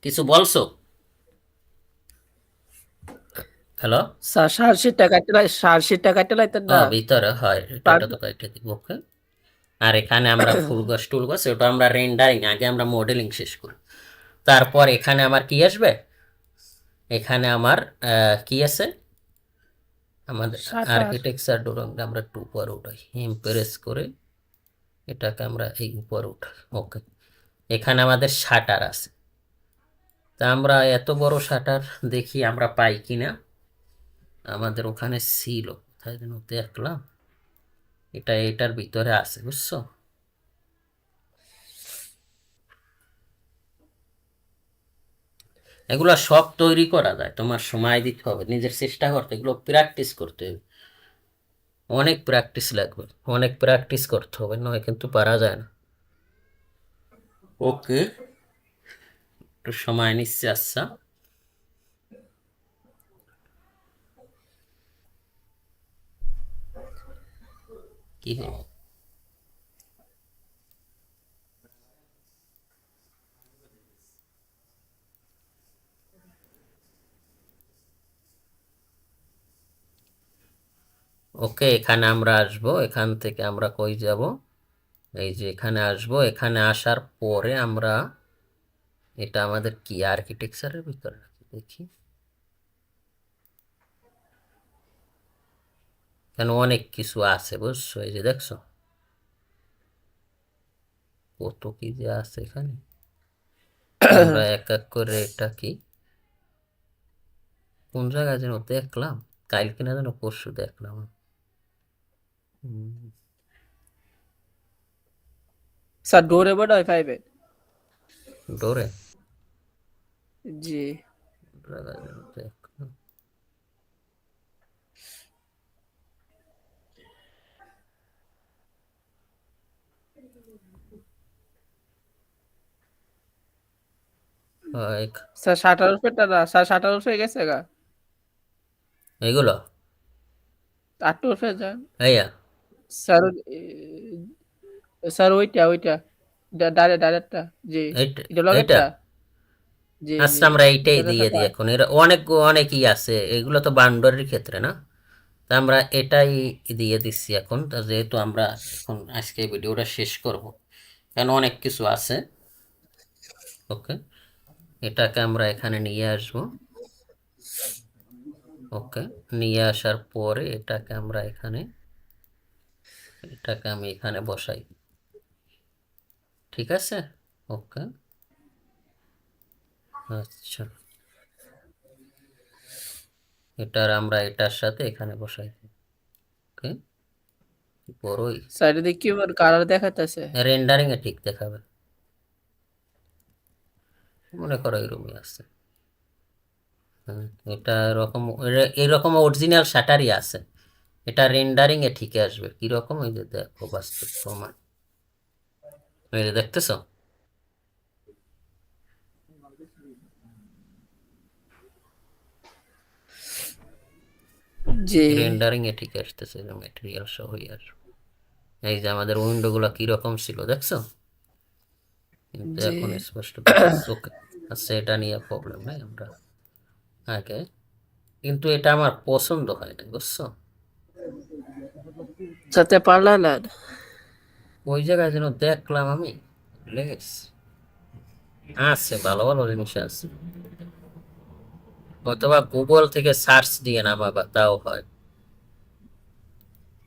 কিছু বলছো? হ্যালো? স্যার সার্চিটা কাটতে লাগতেন না। ভিতরে হয়, এটা তো কাইটে দিব। ওকে, আর এখানে আমরা ফুল গাছ টুল গাছ, ওটা আমরা রেন্ডারিং, আগে আমরা মডেলিং শেষ করি। তারপর এখানে আমার কি আসবে, এখানে আমার কি আছে, আমাদের শাটার। আর্কিটেকচার ড্রয়িং আমরা একটু উপরে উঠাই, ইমপ্রেস করে এটাকে আমরা এই উপরে উঠাই। ওকে, এখানে আমাদের শাটার আছে। তা আমরা এত বড় শাটার দেখি আমরা পাই কিনা, আমাদের ওখানে ছিল, কোথায় যেন দেখলাম, এটার ভিতরে আছে, বুঝছো? এগুলো সব তৈরি করা যায়, তোমার সময় দিতে হবে, নিজের চেষ্টা করতে, এগুলো প্র্যাকটিস করতে হবে, অনেক প্র্যাকটিস লাগবে, অনেক প্র্যাকটিস করতে হবে, নয় কিন্তু পারা যায় না। ওকে, একটু সময় নিচ্ছে। আচ্ছা, কি হলো? ওকে, এখানে আমরা আসবো, এখান থেকে আমরা কই যাব, এই যে এখানে আসবো, এখানে আসার পরে আমরা, এটা আমাদের কি আর্কিটেকচারের ভিতরে নাকি দেখি, কেন অনেক কিছু আছে, বুঝছো? এই যে দেখছো কত কি যে আছে এখানে, আমরা এক এক করে এটা কি কোন জায়গায় যেন দেখলাম, কালকে না যেন পরশু দেখলাম। স্যার ডোরে বোর্ড হয় 5 ডোরে জি। জায়গায় যেন দেখলাম। স্যার শাটার উপরটা না, স্যার শাটার উপরে গেছে গা। এগুলো আটটা উপরে যান। এইয়া স্যার স্যার ওইটা ডাইরেক্টটা। জি। এইটা এটা এইটা লগেরটা। জি জি। আচ্ছা, আমরা এইটাই এটা দিয়ে দেখা দিই এখন, এর অনেক অনেকই আছে, এগুলো তো বান্ডারের ক্ষেত্রে না, তা আমরা এটাই দিয়ে দিচ্ছি এখন। তা যেহেতু আমরা এখন আজকে ভিডিওটা শেষ করব, কারণ অনেক কিছু আছে। ওকে, এটাকে আমরা এখানে নিয়ে আসব। ওকে, নিয়ে আসার পরে এটাকে আমি এখানে বসাই, ঠিক আছে? ওকে, আচ্ছা, আমরা এটার সাথে এখানে বসাই। ওকে, বড়ই স্যার এটা কি কালার দেখাইতেছে। রেন্ডারিং এ ঠিক দেখাবে, মনে করো এরকমই আছে। হুম, এটা এরকম অরিজিনাল শাটারই আছে, এটা রেন্ডারিং এ ঠিক আসবে কিরকম, ওই যে দেখো বাস্তব প্রমাণ। এই যে দেখতেছো, জি রেন্ডারিং এ ঠিক আসতেছে, ম্যাটেরিয়াল সহই আর এই যে আমাদের উইন্ডো গুলা কিরকম ছিল দেখছো, কিন্তু জি এখন স্পষ্ট দেখাচ্ছে। ওকে, আচ্ছা এটা নিয়ে প্রবলেম নাই, আমরা আগে, কিন্তু এটা আমার পছন্দ হয় না বুঝছো। সাথে পারলা না? ওই জায়গায় যেন দেখলাম আমি, লেগেছ আছে, ভালো ভালো জিনিস আছে, অথবা গুগল থেকে সার্চ দিয়ে নামাবা তাও হয়।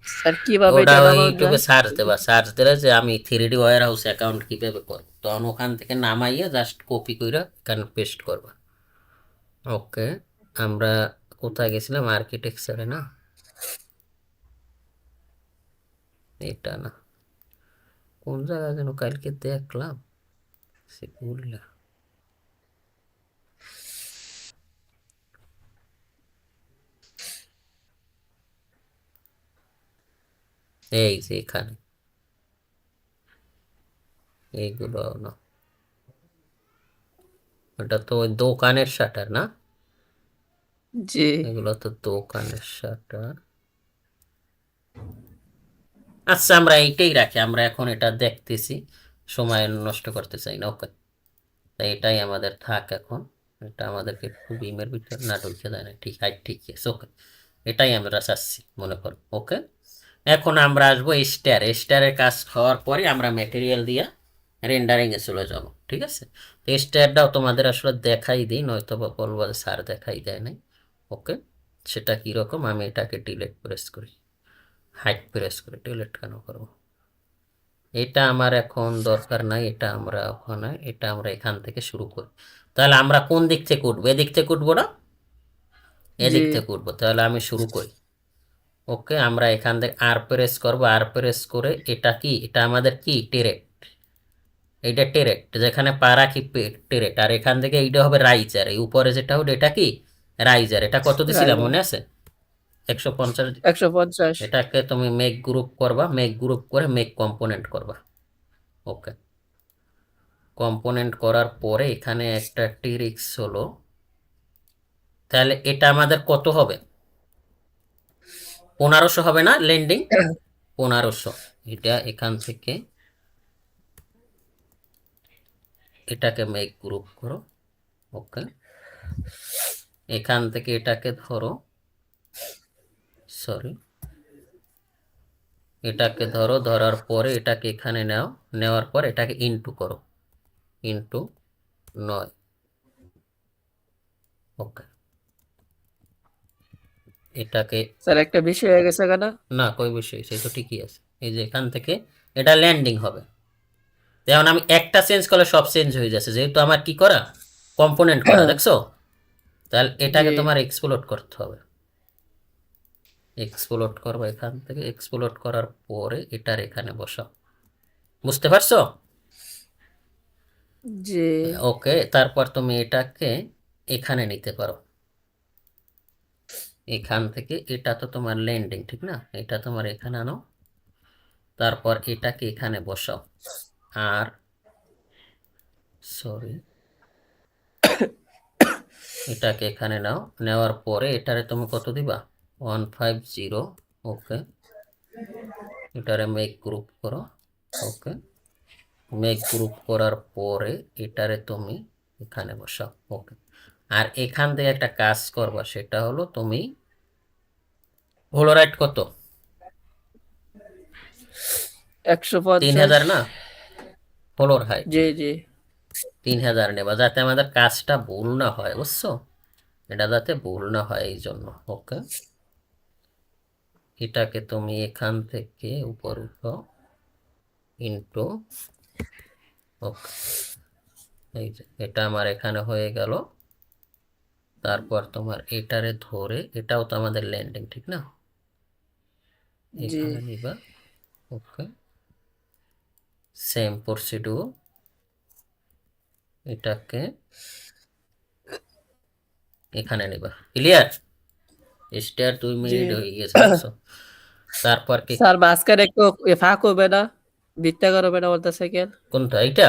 স্যার কিভাবে ওটা এটা ওই নামানো ইউটিউবে যায়? সার্চ দেবা, সার্চ দিলে যে আমি 3D ওয়্যার হাউস অ্যাকাউন্ট কিভাবে করব, তখন ওখান থেকে নামাইয়া জাস্ট কপি করে এখানে পেস্ট করবা। ওকে, আমরা কোথায় গেছিলাম, আর্কিটেকচারে না, এটা না, কোন জায়গায় যেন কালকে দেখলাম, সে ভুললা, এই যে এখানে, এইগুলো না, ওটা তো ওই দোকানের শাটার না, জি এগুলো তো দোকানের শাটার। আচ্ছা আমরা এইটাই রাখি, আমরা এখন এটা দেখতেছি, সময় নষ্ট করতে চাই না। ওকে, তাই এটাই আমাদের থাক এখন, এটা আমাদেরকে একটু বিমের ভিতর না ঢুকে দেয় না, ঠিক হাইট ঠিক আছে। ওকে, এটাই আমরা চাচ্ছি মনে করো। ওকে, এখন আমরা আসবো স্টার, স্টারের কাজ হওয়ার পরে আমরা ম্যাটেরিয়াল দিয়ে রেন্ডারিং এ চলে যাব, ঠিক আছে। তো স্টারটাও তোমাদের আসলে দেখাই দিই, নয়তো বা বলবো যে স্যার দেখাই দেয় নাই। ওকে, সেটা কীরকম, আমি এটাকে ডিলেট প্রেস করি, হাইট প্রেস করে ডিলেট কেন করবো, এটা আমার এখন দরকার নাই, এটা আমরা ওখানে, এটা আমরা এখান থেকে শুরু করি। তাহলে আমরা কোন দিক থেকে উঠবো, এদিক থেকে উঠবো না, জি এদিক থেকে উঠবো, তাহলে আমি শুরু করি। ওকে, আমরা এখান থেকে আর প্রেস করবো, আর প্রেস করে এটা কি, এটা আমাদের কি টেরেট, এইটা টেরেট, যেখানে পা রাখি টেরেট, আর এখান থেকে এইটা হবে রাইজার, এই উপরে যেটা হবে এটা কি রাইজার। এটা কত দিছিলাম রাইট। মনে আছে, 150। 150। এটাকে তুমি মেক গ্রুপ করবা, মেক গ্রুপ করে মেক কম্পোনেন্ট করবা। ওকে, কম্পোনেন্ট করার পরে এখানে একটা টিরিক্স হলো, তাহলে এটা আমাদের কত হবে, 1500 হবে না ল্যান্ডিং, 1500। এটা এখান থেকে এটাকে মেক গ্রুপ করো। ওকে, এখান থেকে এটাকে ধরো, সরি, এটাকে ধরো, ধরার পরে এটাকে এখানে নাও, নেওয়ার পর এটাকে ইনটু করো, ইনটু 9। ওকে, এটাকে, স্যার একটা বিষয় হয়ে গেছে কেন? না কই বিষয়, সেই তো ঠিকই আছে। এই যে এখান থেকে এটা ল্যান্ডিং হবে, যেমন আমি একটা চেঞ্জ করলে সব চেঞ্জ হয়ে যাচ্ছে, যেহেতু আমার কি করা, কম্পোনেন্ট করা, দেখছো। তাহলে জি এটাকে তোমার এক্সপ্লোর করতে হবে, এক্সপ্লোর করবো এখান থেকে, এক্সপ্লোর করার পরে এটার এখানে বসাও, বুঝতে পারছো। জি ওকে, তারপর তুমি এটাকে এখানে নিতে পারো, এখান থেকে, এটা তো তোমার ল্যান্ডিং ঠিক না, এটা তোমার এখানে আনো, তারপর এটাকে এখানে বসাও, আর সরি, এটাকে এখানে নাও, নেওয়ার পরে এটারে তুমি কত দিবা, 150। ওকে, এটারে মেক গ্রুপ করো। ওকে, মেক গ্রুপ করার পরে এটারে তুমি এখানে বসাও। ওকে, আর এখান থেকে একটা কাজ করবা, সেটা হলো তুমি হোলোরাইট কত, 150। 3000 না, ফ্লোর হাইট জি জি 3000 নেবা, যাতে আমাদের কাজটা ভুল না হয় বুঝছো, এটা যাতে ভুল না হয় এই জন্য। ওকে, এটাকে তুমি এখান থেকে উপর উঠাও, ইন্টু, ওকে, এই যে এটা আমার এখানে হয়ে গেল। তারপর তোমার এটারে ধরে, এটাও তো আমাদের ল্যান্ডিং ঠিক না, জি এখানে নিবা। ওকে, সেম প্রসিডিউর, এটাকে এখানে নিবা। ক্লিয়ার, স্টার 2 জি মিনিট হয়ে গেছে দেখছো। তারপর কি, স্যার মাঝখানে একটু ফাঁক হবে না? ভিত্তা করো বেটা বলতেছে কেন? কোনটা এইটা?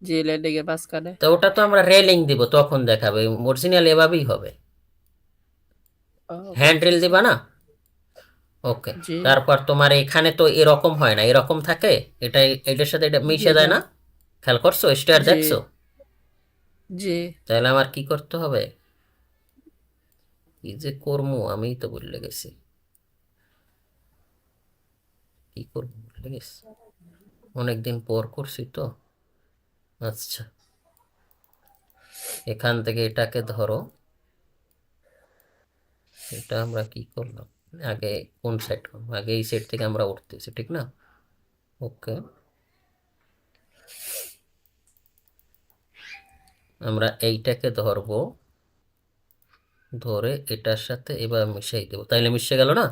জি, ল্যান্ডিং এর মাঝখানে। তো ওটা তো আমরা রেলিং দিব, তখন দেখাবে। অরিজিনাল এভাবেই হবে। ও, হ্যান্ড রেল বুঝতেছি। দিবা না? ওকে। জি, তারপর তোমার এখানে তো এরকম হয় না, এরকম থাকে। এটা এটার সাথে এটা জি মিশে যায় না, না? খেয়াল করছো? স্টার জি, দেখছো? জি, তাহলে আমার কি করতে হবে? কি যে করবো আমি তো ভুলে গেছি। কি করবো ভুলে গেছি, অনেকদিন পর করছি তো। আচ্ছা, এখান থেকে এটাকে ধরো। এটা আমরা কি করলাম? আগে কোন সাইড করবো? আগে এই সাইড থেকে আমরা উঠতেছি, ঠিক না? ওকে, আমরা এইটাকে ধরবো, ধরে এটার সাথে এবার মিশাই দেবো, তাইলে মিশে গেল না?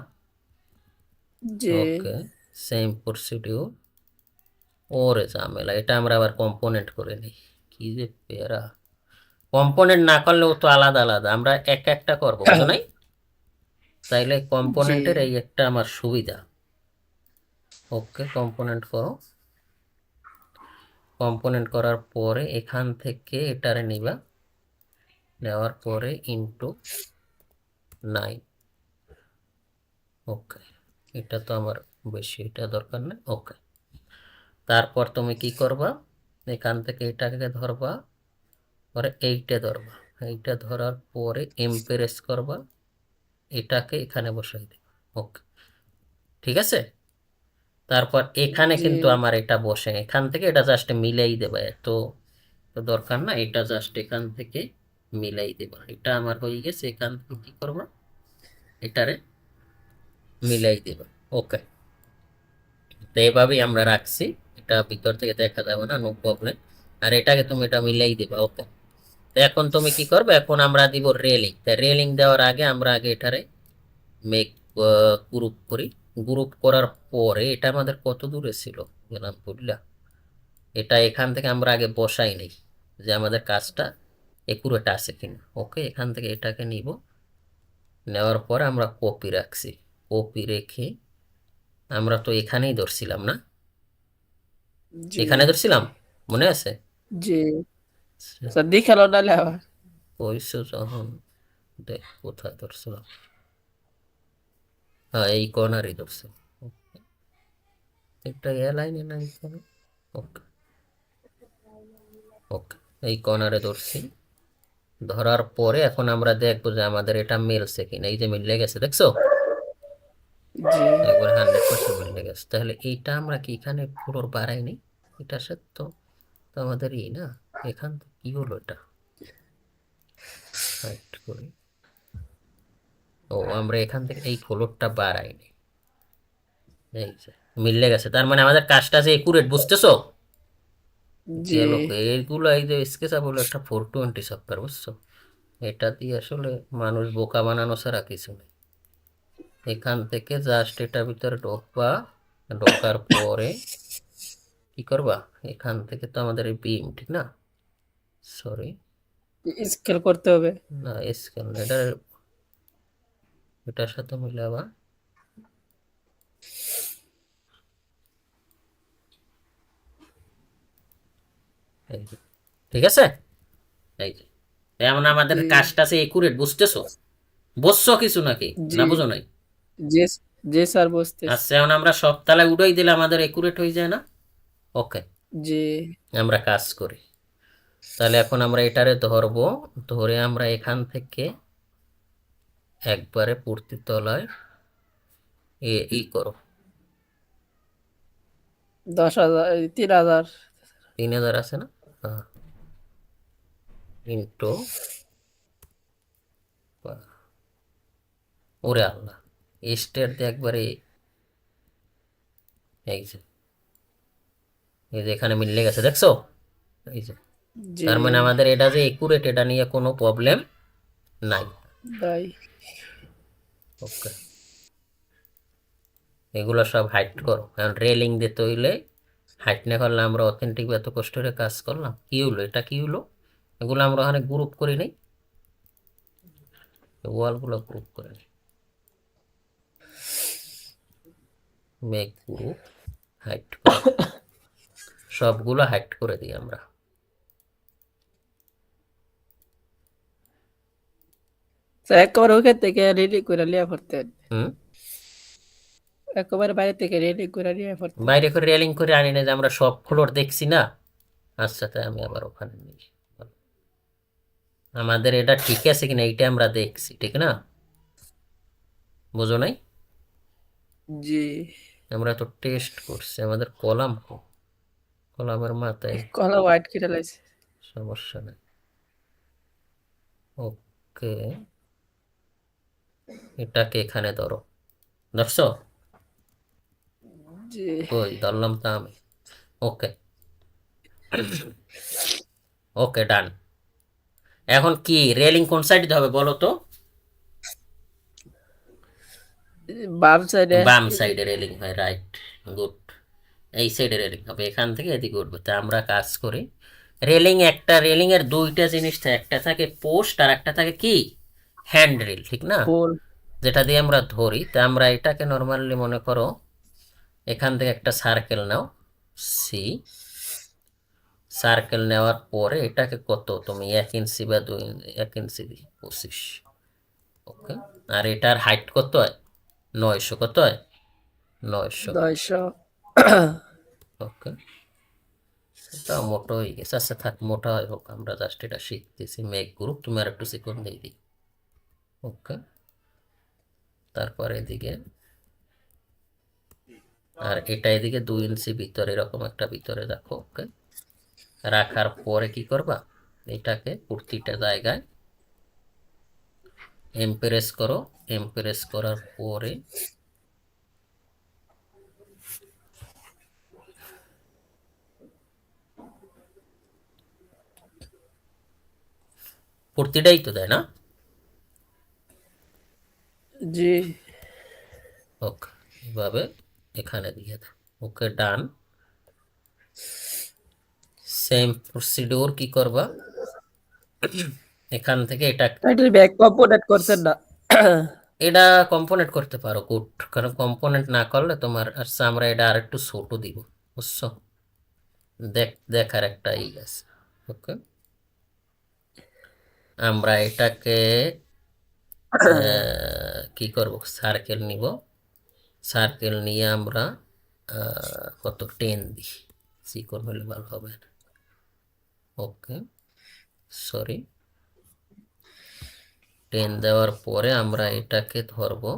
জি, ওকে, সেম প্রসিডিউর। ওরে ঝামেলা, এটা আমরা আবার কম্পোনেন্ট করে নিই। কি যে পেরা! কম্পোনেন্ট না করলেও তো আলাদা আলাদা আমরা এক একটা করবো, বুঝো নাই? তাইলে জি, কম্পোনেন্টের এই একটা আমার সুবিধা। ওকে, কম্পোনেন্ট করো। কম্পোনেন্ট করার পরে এখান থেকে এটারে নিবা, নেওয়ার পরে ইনটু 9। ওকে, এটা তো আমার বেশি, এটা দরকার নেই। ওকে, তারপর তুমি কি করবা? এখান থেকে এটাকে ধরবা, পরে এইটা ধরবা। এইটা ধরার পরে এমপ্রেস করবা, এটাকে এখানে বসাই দিবা। ওকে, ঠিক আছে। তারপর এখানে জি, কিন্তু আমার এটা বসে, এখান থেকে এটা জাস্ট মিলাই দেবা। এত তো দরকার না, এটা জাস্ট এখান থেকে মিলাই দেবা। এটা আমার হয়ে গেছে। এখান থেকে কি করবা? এটারে মিলাই দেবা। ওকে, তো এভাবেই আমরা রাখছি। এটা ভিতর থেকে দেখা যাবে না, নো প্রবলেম। আর এটাকে তুমি এটা মিলাই দিবা। ওকে, তো এখন তুমি কি করবে? এখন আমরা দিব রেলিং। রেলিং দেওয়ার আগে আমরা আগে এটারে মেক গ্রুপ করি। গ্রুপ করার পরে এটা আমাদের কত দূরে ছিল গেলাম বুঝলা? এটা এখান থেকে আমরা আগে বসাই নেই, যে আমাদের কাজটা একুরেট আছে কিনা। ওকে, এখান থেকে এটাকে নিব, নেওয়ার পরে আমরা কপি রাখছি। কপি রেখে আমরা তো এখানেই ধরছিলাম না? জি, এখানে ধরছিলাম, মনে আছে? জি। স্যার দেখালো নাহলে আবার। কইছো যখন, দেখ কোথায় ধরছিলাম। হ্যাঁ, এই কর্নারই ধরছে। একটা এলাইনে না এখানে। ওকে, ওকে, এই কর্নারে ধরছি। ধরার পরে এখন আমরা দেখবো যে আমাদের এটা মিলছে কিনা। এই যে মিলে গেছে, দেখছো? জি, একবার 100% মিলে গেছে। তাহলে এইটা আমরা কি এখানে ফ্লোর বাড়াই নি? এটার সাথে তো তো আমাদের ই না। এখান থেকে কি হলো এটা? হাইট করি। ও, আমরা এখান থেকে এই ফ্লোরটা বাড়াইনি। এই যে মিলে গেছে, তার মানে আমাদের কাজটা যে একুরেট, বুঝতেছো? জি, গেল এইগুলো, এই যে স্কেচআপ হলো একটা 420 সফটওয়্যার, বুঝছো? এটা দিয়ে আসলে মানুষ বোকা বানানো ছাড়া কিছু নেই। এখান থেকে জাস্ট এটার ভিতরে ঢোকবা, ঢোকার পরে কি করবা? এখান থেকে তো আমাদের এই বিম, ঠিক না? সরি, স্কেল করতে হবে। না স্কেল না, এটার এটার সাথে মিলাবা। এই যে, ঠিক আছে। এই যে, এমন আমাদের জি, কাজটা সে একুরেট, বুঝতেছো? বুঝছো কিছু নাকি? জি, না বুঝো নাই? জি, জি স্যার বুঝতেছি। আচ্ছা, এখন আমরা সব তালায় উড়াই দিলে আমাদের একুরেট হয়ে যায় না? ওকে, জি, আমরা কাজ করি। তাহলে এখন আমরা এটারে ধরবো, ধরে আমরা এখান থেকে একবারে পূর্তি তলায় ই করো। 10,000, 3,000। 3000 আছে না? হ্যাঁ, ইন্টু, ওরে আল্লাহ, স্টের দিয়ে একবারে এই যে, এই যে এখানে মিলে গেছে, দেখছো? এই যে, জি, তার মানে আমাদের এটা যে একুরেট, এটা নিয়ে কোনো প্রবলেম নাই। তাই। ওকে, এগুলো সব হাইড করো। কারণ রেলিং দিতে হইলে হাইট না করলে আমরা অথেন্টিক এত কষ্ট করে কাজ করলাম। কি হলো? এটা কি হলো? এগুলো আমরা ওখানে গ্রুপ করি নাই, ওয়ালগুলো গ্রুপ করে নিই। মেক গ্রুপ, হাইড করো, সবগুলো হাইড করে দিই আমরা। স্যার একবার ওখান থেকে রেডি করে লিয়ে পড়তেন, হুম, একেবারে বাইরে থেকে রেডি করে নিয়ে পড়তেন। বাইরে করে রেলিং করে আনি না যে আমরা সব ফ্লোর দেখছি না। আচ্ছা, তাই আমি আবার ওখানে নিই। আমাদের এটা ঠিক আছে কিনা এইটা আমরা দেখছি, ঠিক না? বুঝো নাই? জি, আমরা তো টেস্ট করছি, আমাদের কলাম কলামের মাথায় কলা হোয়াইট কেটে লাইছে। সমস্যা নেই। ওকে, এটাকে এখানে ধরো, ধরছো? জি, ওই ধরলাম তা আমি। ওকে, ওকে, ডান। এখন কি রেলিং কোন সাইড দিতে হবে বলো তো? বাম সাইডে। বাম সাইডে রেলিং হয়, রাইট, গুড। এই সাইডে রেলিং হবে, এখান থেকে এদিকে উঠবে। তা আমরা কাজ করি, রেলিং একটা, রেলিং এর দুইটা জিনিস থাকে, একটা থাকে পোস্ট আর একটা থাকে কি হ্যান্ড রেল, ঠিক না? পোল। যেটা দিয়ে আমরা ধরি। তা আমরা এটাকে নর্মালি মনে করো এখান থেকে একটা সার্কেল নাও, সি। সার্কেল নেওয়ার পরে এটাকে কত তুমি 1 ইঞ্চি বা 2 ইঞ্চি, 1 ইঞ্চি দিয়ে 25। ওকে, আর এটার হাইট কত হয়? 900। কত হয়? 900। 900। ওকে, এটা মোটা হয়ে গেছে। আচ্ছা থাক, মোটা হয় হোক, আমরা জাস্ট এটা শিখতেছি। মেক গ্রুপ, তুমি আর একটু চিকন দিয়ে দিই। ওকে, তারপর এদিকে, আর এটা এদিকে 2 ইঞ্চি ভিতরে, এরকম একটা ভিতরে রাখো। ওকে, রাখার পরে কি করবা, এটাকে প্রতিটা জায়গায় এমপ্রেস করো। এমপ্রেস করার পরে প্রতিটাই তো দেয় না? জি, ওকে, এভাবে এখানে দিয়ে দাও। ওকে, ডান। সেম প্রসিডিওর কি করবা, এখান থেকে এটা, এটার ব্যাক কম্পোনেন্ট করছেন না। এটা কম্পোনেন্ট করতে পারো, গুড। কারণ কম্পোনেন্ট না করলে তোমার, আচ্ছা আমরা এটা আর একটু ছোট দিব, বুঝছো? দেখার একটা ই আছে। ওকে, আমরা এটাকে কি করব, সার্কেল নিব। সার্কেল নিয়ে আমরা কত 10 দিই, চিকন হলে ভালো হবে না। ওকে, সরি, 10 দেওয়ার পরে আমরা এটাকে ধরবো।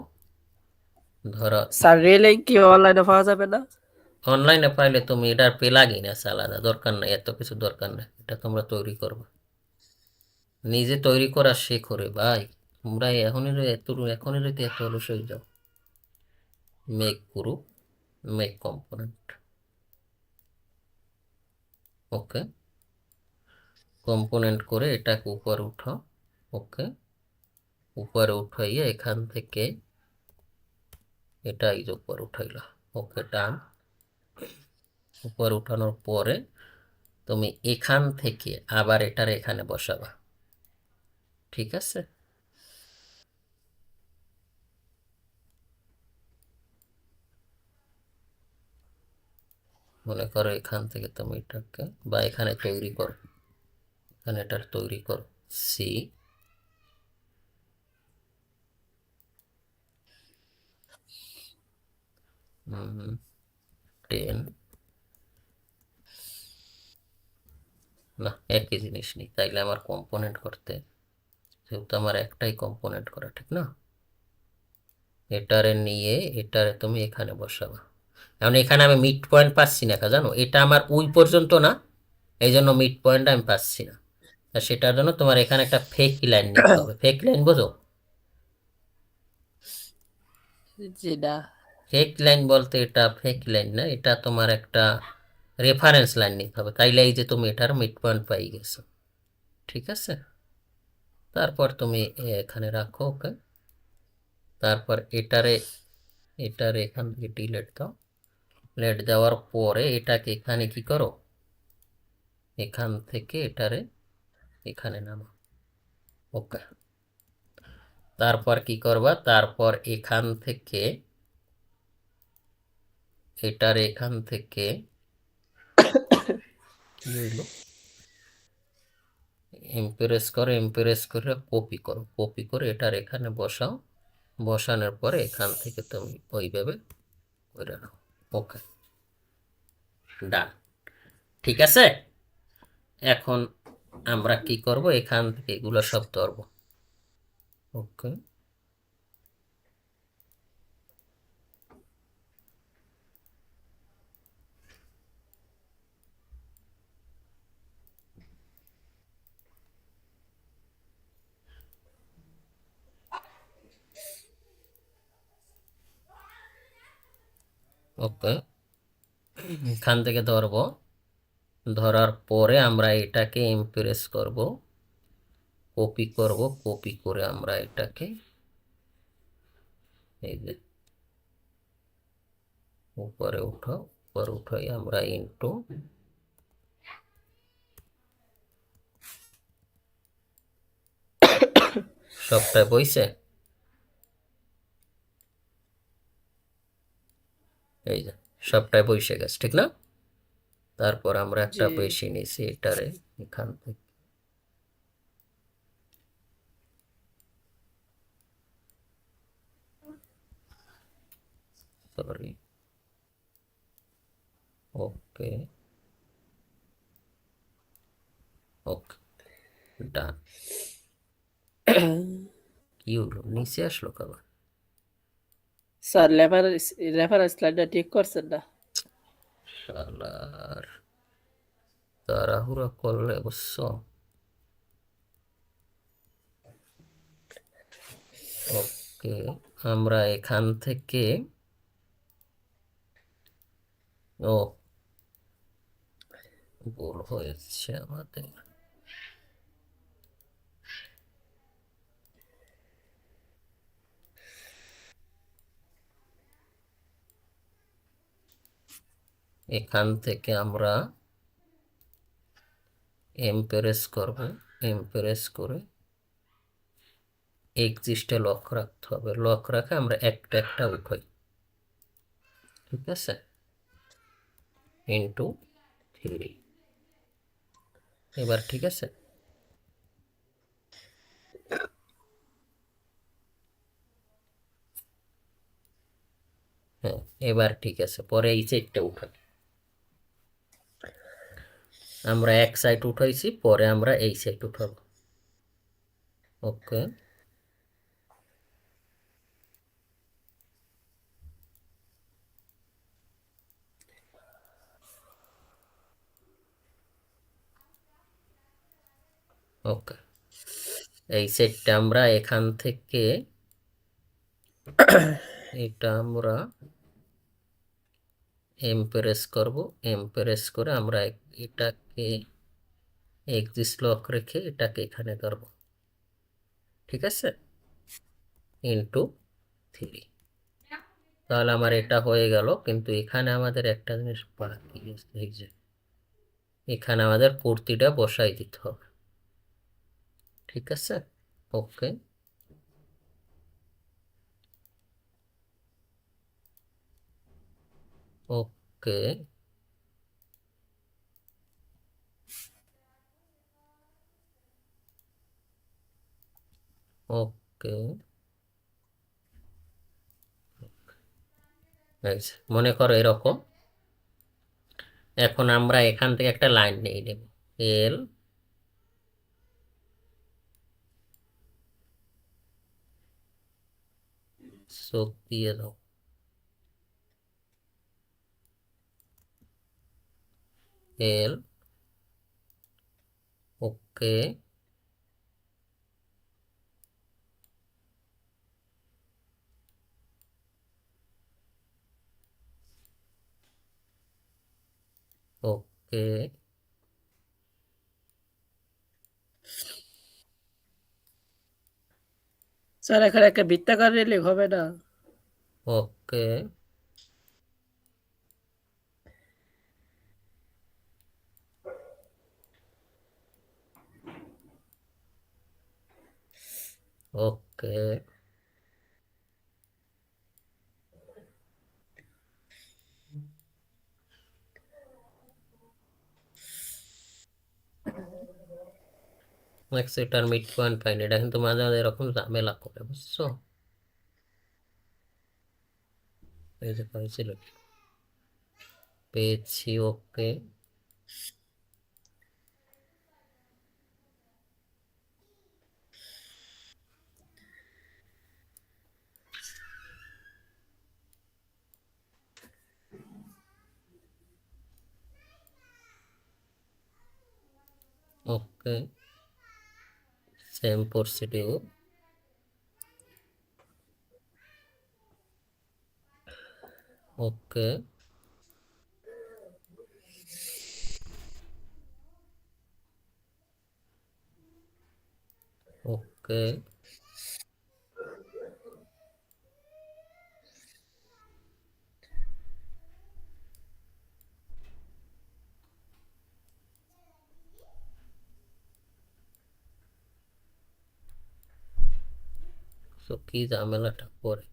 ধরো, স্যার রেলিং কি অনলাইনে পাওয়া যাবে না? অনলাইনে পাইলে তুমি এটার প্লাগইন আছে আলাদা, দরকার নাই, এত কিছু দরকার নাই। এটা তোমরা তৈরি করবে, নিজে তৈরি করা শেখো রে ভাই। তোমরা এখনই যদি এত অলস হয়ে যাও। Make group, make component. Okay, component করে এটাকে উপরে উঠাও। ওকে, উপরে উঠাইয়ে এখান থেকে এটা এই যে উপরে উঠাইলা। ওকে, ডান। উপরে উঠানোর পরে তুমি এখান থেকে আবার এটার এখানে বসাবা, ঠিক আছে? মনে করো এখান থেকে তুমি এটাকে, বা এখানে তৈরি করো, এখানে এটার তৈরি করো, সি। 10, না একই জিনিস নেই, তাইলে আমার কম্পোনেন্ট করতে, যেহেতু আমার একটাই কম্পোনেন্ট করা, ঠিক না? এটারে নিয়ে এটারে তুমি এখানে বসাবা। এখন এখানে আমি মিড পয়েন্ট পাচ্ছি না, জানো? এটা আমার ওই পর্যন্ত না, এই জন্য মিড পয়েন্ট আমি পাচ্ছি না। আর সেটার জন্য তোমার এখানে একটা ফেক লাইন নিতে হবে। ফেক লাইন বোঝো? জি না। ফেক লাইন বলতে এটা ফেক লাইন না, এটা তোমার একটা রেফারেন্স লাইন নিতে হবে, তাইলে এই যে তুমি এটার মিড পয়েন্ট পাই গেছো, ঠিক আছে? তারপর তুমি এখানে রাখো। ওকে, তারপর এটারে, এটারে এখান থেকে ডিলেট দাও। লেট দেওয়ার পরে এটাকে এখানে কি করো, এখান থেকে এটারে এখানে নামো। ওকে, তারপর কি করবা, তারপর এখান থেকে এটার এখান থেকে কি হইল, ইমপ্রেস করে কপি করো, কপি করে এটার এখানে বসাও, বসানোর পরে এখান থেকে তুমি ওইভাবে করে নাও। ওকে, ডান। ঠিক আছে, এখন আমরা কি করব, এখান থেকে এগুলো সব ধরবো। ওকে, ওকে, এখান থেকে ধরবো, ধরার পরে আমরা এটাকে ইমপ্রেস করব, কপি করব, কপি করে আমরা এটাকে এই যে উপরে উঠাও, উপরে উঠাই আমরা ইনটু, সবটা বইছে, এই যে সবটাই বসে গেছে, ঠিক না? তারপর আমরা একটা জি বেশি নিছি এটারে এখান থেকে, সরি, ওকে, ওকে, ডান। কি হলো, নিচে আসলো কবার? স্যার রেফারেন্স লাইনটা ঠিক করছেন না। শালার তাড়াহুড়া করলে অবশ্য। ওকে, আমরা এখান থেকে, ও ভুল হয়েছে আমাদের, এখান থেকে আমরা এমপ্রেস করব, এমপ্রেস করে এক্সিস্টে লক রাখতে হবে, লক রাখে আমরা একটা একটা উঠাই, ঠিক আছে, ইন্টু 3। এবার ঠিক আছে, হ্যাঁ এবার ঠিক আছে, পরে এই সাইডটা উঠাই, আমরা এক সাইড উঠাইছি, পরে আমরা এই সাইড উঠাবো। ওকে, ওকে, এই সেটটা আমরা এখান থেকে, এটা আমরা এমপ্রেস করব, এমপ্রেস করে আমরা এটাকে এক্সিস লক রেখে এটাকে এখানে ধরব, ঠিক আছে, ইন্টু 3। তাহলে আমার এটা হয়ে গেল, কিন্তু এখানে আমাদের একটা জিনিস বাকি আছে, এই যে এখানে আমাদের কুর্তিটা বসাই দিতে হবে, ঠিক আছে। ওকে, ওকে, ওকে, এই যে, মনে করো এরকম। এখন আমরা এখান থেকে একটা লাইন নিয়ে নেব, এল, চোখ দিয়ে দাও, এল, ওকে, ওকে, স্যার এখানে একটা বৃত্তাকার রেলিং হবে না? ওকে, ওকে, এটার মিড পয়েন্ট পাইনি, এটা কিন্তু মাঝে মাঝে এরকম ঝামেলা করে, বুঝছো? এই যে পাইছিল, পেয়েছি, ওকে। ওকে, সেম প্রসিডিউর। ওকে, ওকে, তো কি ঝামেলাটা করে।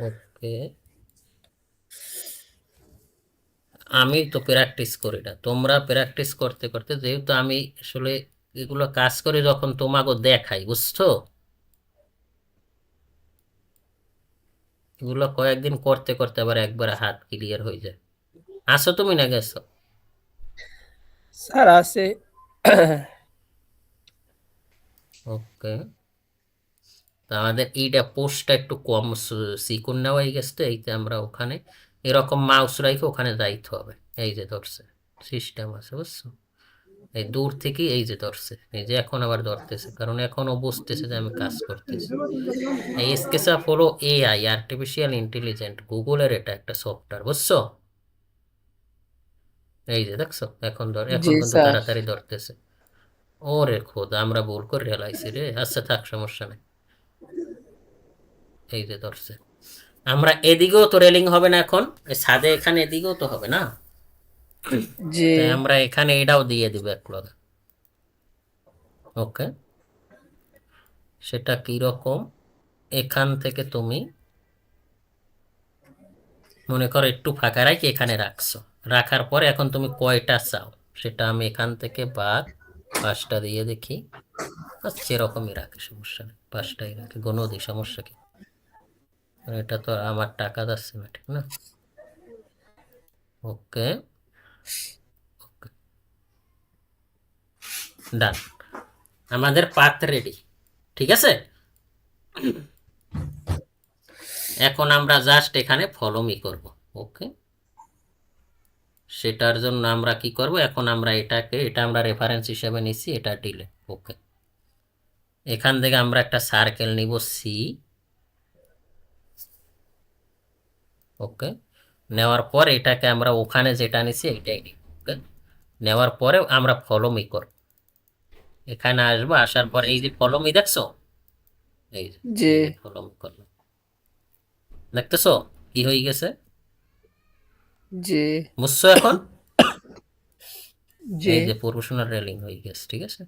ওকে, আমি তো প্র্যাকটিস করি না, তোমরা প্র্যাকটিস করতে করতে, যেহেতু আমি আসলে এগুলো কাজ করি যখন তোমাকে দেখাই, বুঝছো? এগুলো কয়েকদিন করতে করতে আবার একবার হাত ক্লিয়ার হয়ে যায়। আসো তুমি না গেছো? স্যার আছে। ওকে, তা আমাদের এইটা পোস্টটা একটু কম চিকন নেওয়া হয়ে গেছে, তো এইতে আমরা ওখানে এরকম মাউস রাখে ওখানে যাইতে হবে। এই যে ধরছে, সিস্টেম আছে, বুঝছো? এই দূর থেকে এই যে ধরছে, এই যে এখন আবার ধরতেছে, কারণ এখনো বুঝতেছে যে আমি কাজ করতেছি। এই স্কেচআপ হলো এআই, আর্টিফিশিয়াল ইন্টেলিজেন্ট, গুগলের এটা একটা সফটওয়্যার, বুঝছো? এই যে দেখছো, এখন ধর, এখন জি কিন্তু স্যার। তাড়াতাড়ি ধরতেছে। ওরে খোদা, আমরা ভুল করে রেলাইছি রে। আচ্ছা থাক, সমস্যা নেই। এই যে ধরছে, আমরা এদিকেও তো রেলিং হবে না এখন, এই ছাদে এখানে এদিকেও তো হবে না, জি তাই আমরা এখানে এটাও দিয়ে দিব এক লগে। ওকে, সেটা কি রকম? এখান থেকে তুমি মনে করো একটু ফাঁকা রাখি এখানে রাখছো, রাখার পরে এখন তুমি কয়টা চাও সেটা আমি এখান থেকে বাদ 5টা দিয়ে দেখি। আচ্ছা এরকমই রাখি, সমস্যা নেই, 5টাই রাখি, কোনো দিই, সমস্যা কি? কারণ এটা তো আমার টাকা যাচ্ছে না, ঠিক না? ওকে, ওকে, ডান, আমাদের পাথ রেডি। ঠিক আছে, এখন আমরা জাস্ট এখানে ফলো মি করব। ওকে, সেটার জন্য আমরা কি করব, এখন আমরা এটাকে, এটা আমরা রেফারেন্স হিসেবে নিচ্ছি, এটা ডিলে। ওকে, এখান থেকে আমরা একটা সার্কেল নিব সি। ওকে, নেওয়ার পর এটাকে আমরা ওখানে যেটা নিছি এটাই নিব। ওকে, নেওয়ার পরে আমরা ফলো মি করব, এখানে আসবো, আসার পর এই যে ফলো মি দেখছো, এই যে, জি এই যে ফলো মি করলাম, দেখতেছো কি হয়ে গেছে? জি বুঝছো এখন? জি এই যে প্রফেশনাল রেলিং হয়ে গেছে, ঠিক আছে?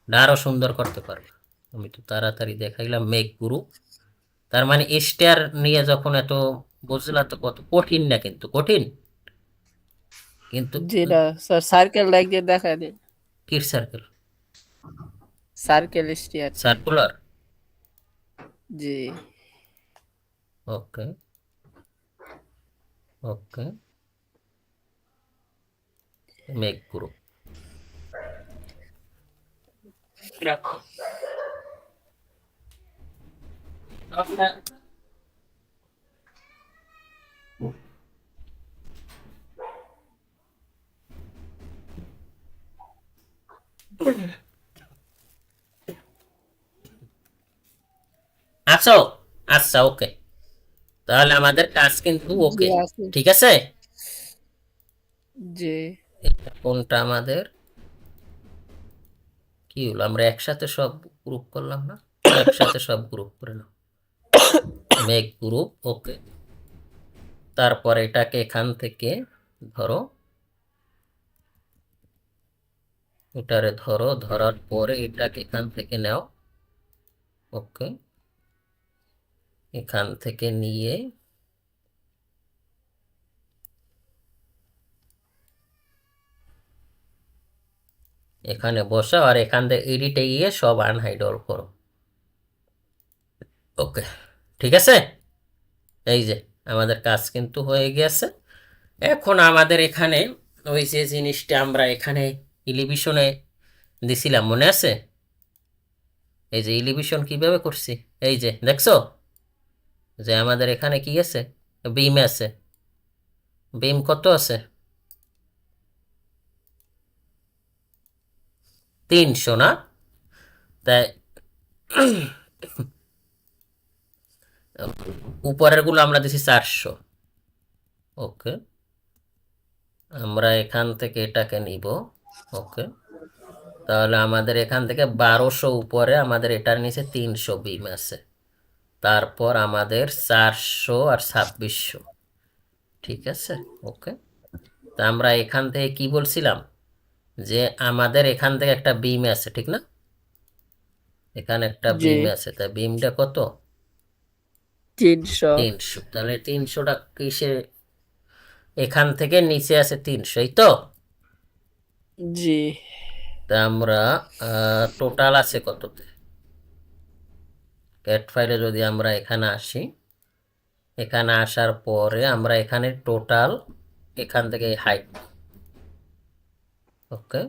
আরো সুন্দর করতে পারবে। আমি তো তাড়াতাড়ি দেখাইলাম মেঘ গুরু, তার মানে স্টার নিয়ে যখন এত বুঝলা, তো কত কঠিন না, কিন্তু কঠিন, কিন্তু জি না স্যার, সার্কেল লাইক দিয়ে দেখা দিন। কির সার্কেল? Circle stair. সার্কুলার। জি ওকে, ওকে, মেঘ গুরু রাখো। আছো? আচ্ছা, ওকে, তাহলে আমাদের কাজ কিন্তু জি ওকে, আছে। ঠিক আছে। জি এটা কোনটা আমাদের, কি হলো, আমরা একসাথে সব গ্রুপ করলাম না? একসাথে সব গ্রুপ করে নাও, মেঘ গ্রুপ। ওকে, তারপর এটাকে এখান থেকে ধরো, এটারে ধরো, ধরার পরে এটাকে এখান থেকে নাও। ওকে, এখান থেকে নিয়ে এখানে বসাও আর এখান থেকে এডিটে গিয়ে সব আনহাইড অল করো। ওকে, ঠিক আছে। এই যে আমাদের কাজ কিন্তু হয়ে গেছে। এখন আমাদের এখানে ওই যে জিনিসটা আমরা এখানে ইলিভিশনে দিছিলাম, মনে আছে? এই যে ইলিভিশন কিভাবে করছি, এই যে দেখছো যে আমাদের এখানে কি আছে, বিম আছে। বিম কত আছে? 300 না? তাই উপরের গুলো আমরা দিছি 400। ওকে, আমরা এখান থেকে এটাকে নিব। ওকে, তাহলে আমাদের এখান থেকে 1200 উপরে, আমাদের এটার নিচে 300 বিম আছে। তারপর আমাদের 400 আর 2600। ঠিক আছে, ওকে। তা আমরা এখান থেকে কি বলছিলাম, যে আমাদের এখান থেকে একটা বিম আছে, ঠিক না? এখানে একটা জি বিম আছে, তা বিমটা কত? 300। 300। তাহলে 300টা কিসে, এখান থেকে নিচে আছে 300, এই তো। জি তা আমরা টোটাল আছে কততে, ক্যাট ফাইলে যদি আমরা এখানে আসি, এখানে আসার পরে আমরা এখানে টোটাল এখান থেকে হাইট, ওকে,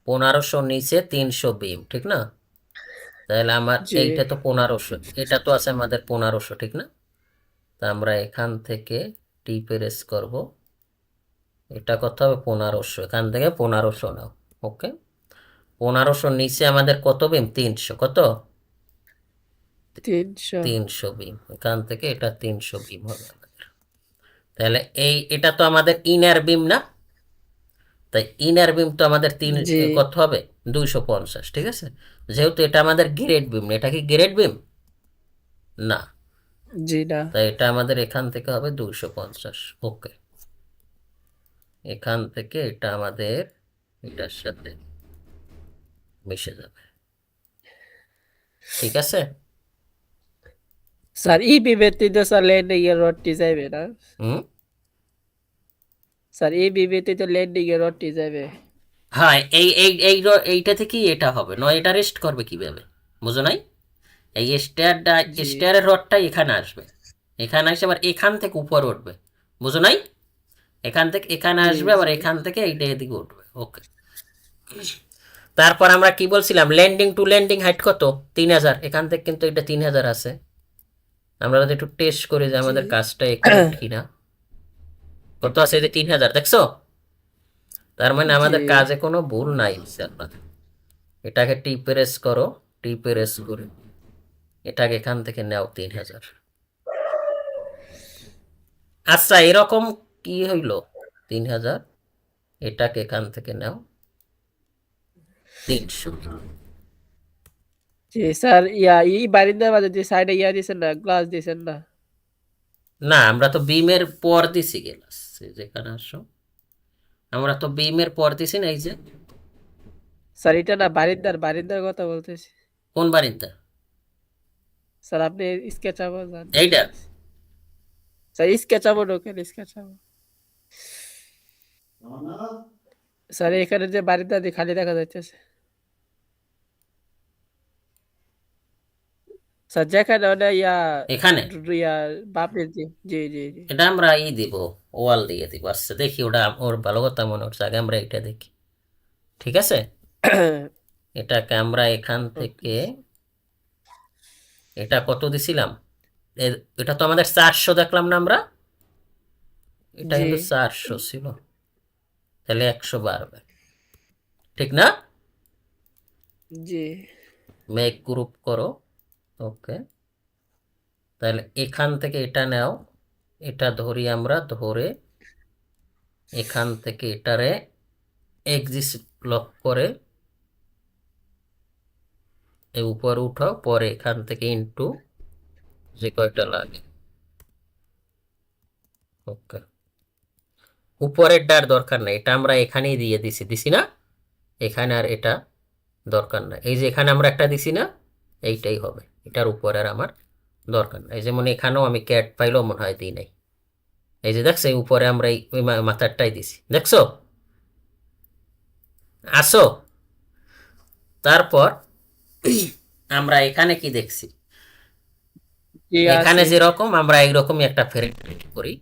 1500 নিচে 300 বিম, ঠিক না? তাহলে আমার জি এইটা তো 1500, এটা তো আছে আমাদের 1500, ঠিক না? তা আমরা এখান থেকে টি প্রেস করব, এটা কত হবে 1500, এখান থেকে 1500 নাও। ওকে, 1500 নিচে আমাদের কত বিম, 300, কত? 300। 300 বিম, এখান থেকে এটা 300 বিম হবে আমাদের। তাহলে এটা তো আমাদের ইনার বিম না? তাই ইনার বিম তো আমাদের জি কত হবে, 250, ঠিক আছে। যেহেতু এটা আমাদের গ্রেড বিম, এটা কি গ্রেড বিম না? জি না। তাই এটা আমাদের এখান থেকে হবে 250। ওকে, এখান থেকে এটা আমাদের এটার সাথে মিশে যাবে, ঠিক আছে। স্যার ই বিবেতে তো স্যার ল্যান্ডিং এর রডটি যাবে না? হুম, স্যার এই বিবেতে তো ল্যান্ডিং এর রডটি যাবে। হ্যাঁ, এইটা থেকেই এটা হবে, নয় এটা রেস্ট করবে কিভাবে, বুঝো নাই? এই জি স্টেয়ারের রডটাই এখানে আসবে, এখানে আসে আবার এখান থেকে উপরে উঠবে, বুঝো নাই? এখান থেকে এখানে জি আসবে, আবার জি এখান থেকে এইটা এদিকে উঠবে। ওকে, তারপর আমরা কি বলছিলাম, ল্যান্ডিং টু ল্যান্ডিং হাইট কত, 3000। এখান থেকে কিন্তু এটা 3000 আছে। আমরা যদি একটু টেস্ট করি যে জি আমাদের কাজটা একুরেট কিনা, কত আছে, এই যে 3000, দেখছো? তার মানে জি আমাদের কাজে কোনো ভুল নাই ইনশাআল্লাহ। এটাকে টি প্রেস করো, টি প্রেস করে এটাকে এখান থেকে নাও 3000। আচ্ছা, এরকম কি হইল 3000, এটাকে এখান থেকে নাও 300। জি স্যার ইয়া ই বারিন্দার মাঝে যে সাইডে ইয়া দিছেন না, গ্লাস দিছেন না? না, আমরা তো বিমের পর দিছি গেলাস, যেখানে আসো, আমরা তো বিমের পর দিছি না, এই যে। স্যার এটা না, বারিন্দার কথা বলতেছি। কোন বারিন্দা? স্যার আপনি স্কেচ আবার যান এইটা? দেখতেছি। স্যার স্কেচ আবার ঢোকেন, স্কেচ আবার। স্যার এখানে যে বারিন্দা দিয়ে খালি দেখা যাইতেছে। স্যার যেখানে ওটা ইয়া এখানে ইয়া বাপের জি জি জি জি এটা আমরা দিব, ওয়াল দিয়ে দিব। আচ্ছা দেখি, ওটা ওর ভালো কথা মনে হচ্ছে, আগে আমরা এটা দেখি, ঠিক আছে। এটাকে আমরা এখান থেকে, ওকে এটা কত দিছিলাম, এটা তো আমাদের 400 দেখলাম না আমরা, এটা জি কিন্তু 400 ছিল, তাহলে 100 বাড়বে, ঠিক না? জি মেক গ্রুপ করো। ওকে, তাহলে এখান থেকে এটা নাও, এটা ধরি আমরা, ধরে এখান থেকে এটারে এক্সিস লক করে এই উপরে উঠাও, পরে এখান থেকে ইনটু যে কয়টা লাগে। ওকে, উপরের ডার দরকার নাই, এটা আমরা এখানেই দিয়ে দিছি না? এখানে আর এটা দরকার নাই, এই যে এখানে আমরা একটা দিছি না, এইটাই হবে, এটার উপরে আর আমার দরকার নাই। যেমন এখানেও আমি ক্যাট ফাইলও মনে হয় দিই নাই, এই যে দেখছো, এই উপরে আমরা এই মাথারটাই দিছি, দেখছো? আসো, তারপর আমরা এখানে কি দেখছি, জি এখানে আছে। যেরকম আমরা এইরকমই একটা ফ্রেম তৈরি করি।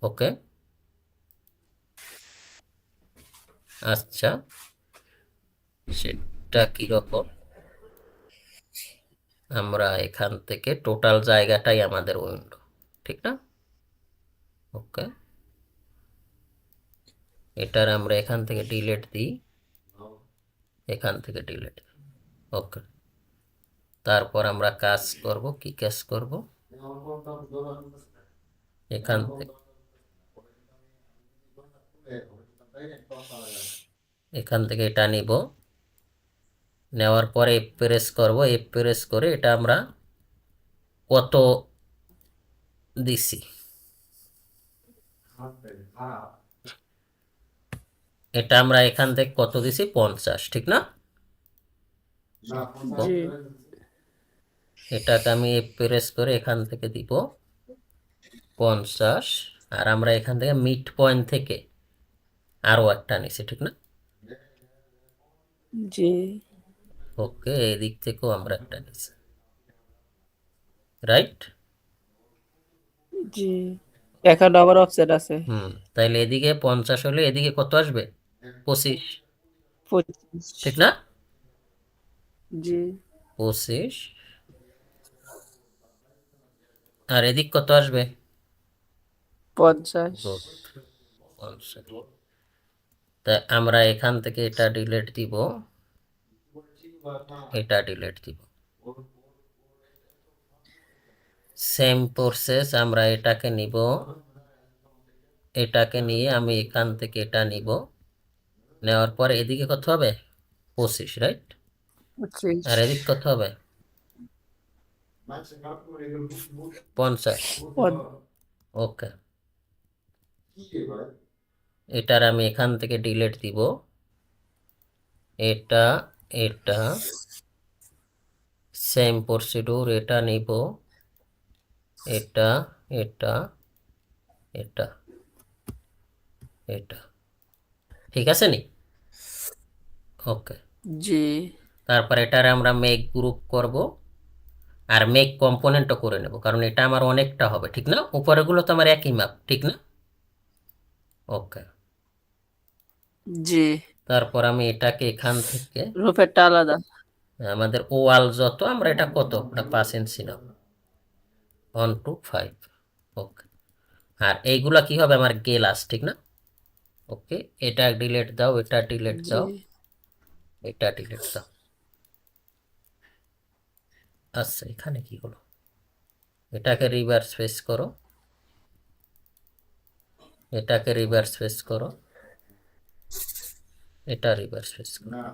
ওকে, আচ্ছা, সেটা কিরকম, আমরা এখান থেকে টোটাল জায়গাটাই আমাদের উইন্ডো, ঠিক না? ওকে, এটার আমরা এখান থেকে ডিলিট দিই, এখান থেকে ডিলিট। ওকে, তারপর আমরা কাজ করব, কি কাজ করব, এখান থেকে এটা নিব, নেওয়ার পরে এফ প্রেস করব, এফ প্রেস করে এটা আমরা কত দিছি, এটা আমরা এখান থেকে কত দিছি, 50, ঠিক না? জি এটাকে আমি এফ প্রেস করে এখান থেকে দিব 50, আর আমরা এখান থেকে মিড পয়েন্ট থেকে আরো একটা নিছি, ঠিক না? জি ওকে, এদিক থেকেও আমরা একটা নিছি, রাইট? জি এখন আবার অফসেট আছে। তাইলে এদিকে 50 হলে এদিকে কত আসবে, 25, 25। ঠিক না? জি 25, আর এদিক কত আসবে, 50। Good. 50। তা আমরা এখান থেকে এটা ডিলিট দিব, এটা ডিলিট দিব, সেম প্রসেস আমরা এটাকে নিব, এটাকে নিয়ে আমি এখান থেকে এটা নিব, নেওয়ার পরে এদিকে কত হবে, 25, রাইট? 25। আর এদিক কত হবে, 50। ওকে, এটার আমি এখান থেকে ডিলিট দিব, এটা, এটা সেম প্রসিডিউর, এটা নিব, এটা, এটা, এটা, এটা, ঠিক আছে নি? ওকে, জি তারপর এটারে আমরা মেক গ্রুপ করব, আর মেক কম্পোনেন্টও করে নেব, কারণ এটা আমার অনেকটা হবে, ঠিক না? উপরেগুলো তো আমার একই মাপ, ঠিক না? ওকে, জি তারপর আমি এটাকে এখান থেকে রুফেরটা আলাদা। আমাদের ওয়াল যত, আমরা এটা কত, ওটা 5 ইঞ্চি নাও, 1 to 5। ওকে, আর এইগুলা কি হবে, আমার গেলাস, ঠিক না? ওকে, এটা ডিলিট দাও, এটা ডিলিট জি দাও, এটা ডিলিট দাও। আচ্ছা, এখানে কি হলো, এটাকে রিভার্স ফেস করো, এটাকে রিভার্স ফেস করো, এটা রিভার্স ফেস করো,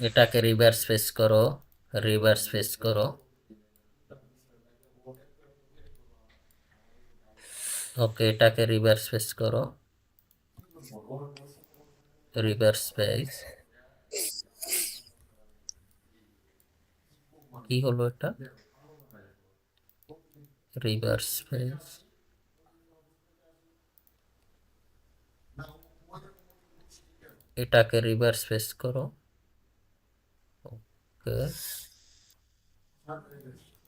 এটাকে রিভার্স ফেস করো, রিভার্স ফেস করো। ওকে, এটাকে রিভার্স ফেস করো, রিভার্স ফেস, কি হলো এটা, রিভার্স ফেস, এটাকে রিভার্স ফেস করো। ওকে,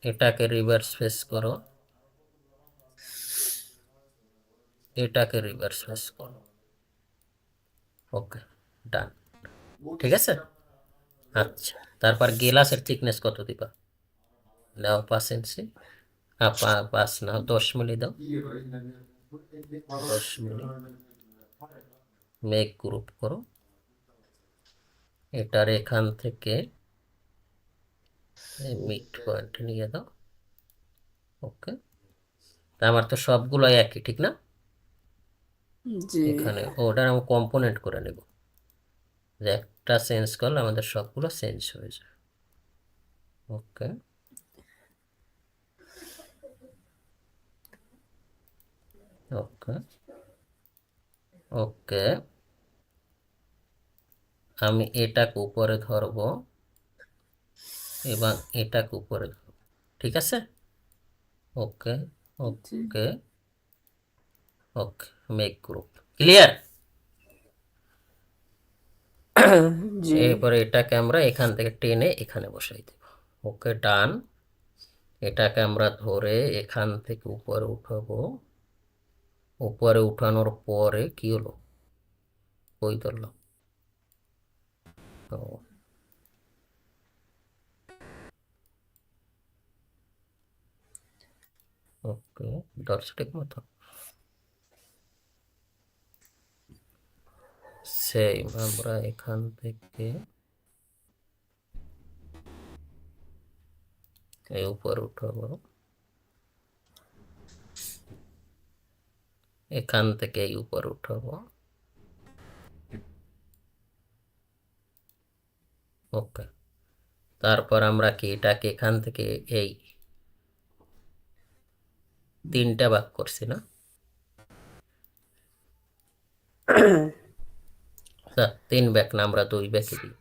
এটাকে রিভার্স ফেস করো, এটাকে রিভার্স ফেস করো। ওকে, ডান, ঠিক আছে। আচ্ছা, তারপর গেলাসের থিকনেস কত দিবা, নাও 5 ইঞ্চি, 5 নাও, 10 মিলি দাও, 10 মিলি, মেক গ্রুপ করো, এটার এখান থেকে মিড পয়েন্ট নিয়ে দাও। ওকে, আমার তো সবগুলো একই, ঠিক না? জি এখানে ওটার আমি কম্পোনেন্ট করে নেব, যে একটা চেঞ্জ করলে আমাদের সবগুলো চেঞ্জ হয়ে যায়। ওকে, ওকে, ওকে, আমি এটাকে উপরে ধরবো এবং এটাকে উপরে ধরবো, ঠিক আছে? ওকে, জি ওকে, ওকে, মেক গ্রুপ ক্লিয়ার। জি এরপরে এটাকে আমরা এখান থেকে টেনে এখানে বসাই দেব। ওকে, ডান। এটাকে আমরা ধরে এখান থেকে উপরে উঠাবো। উপরে উঠানোর পরে কি হলো, ওই ধরলাম। ওকে, ডটস্টিক মতো সেম আমরা এখান থেকে এই উপরে উঠাবো, এখান থেকে এই উপরে উঠাবো। ওকে, তারপর আমরা কি এটাকে এখান থেকে এই 3টা ভাগ করছি না, 3 ভাগ না, আমরা 2 ভাগে দিই,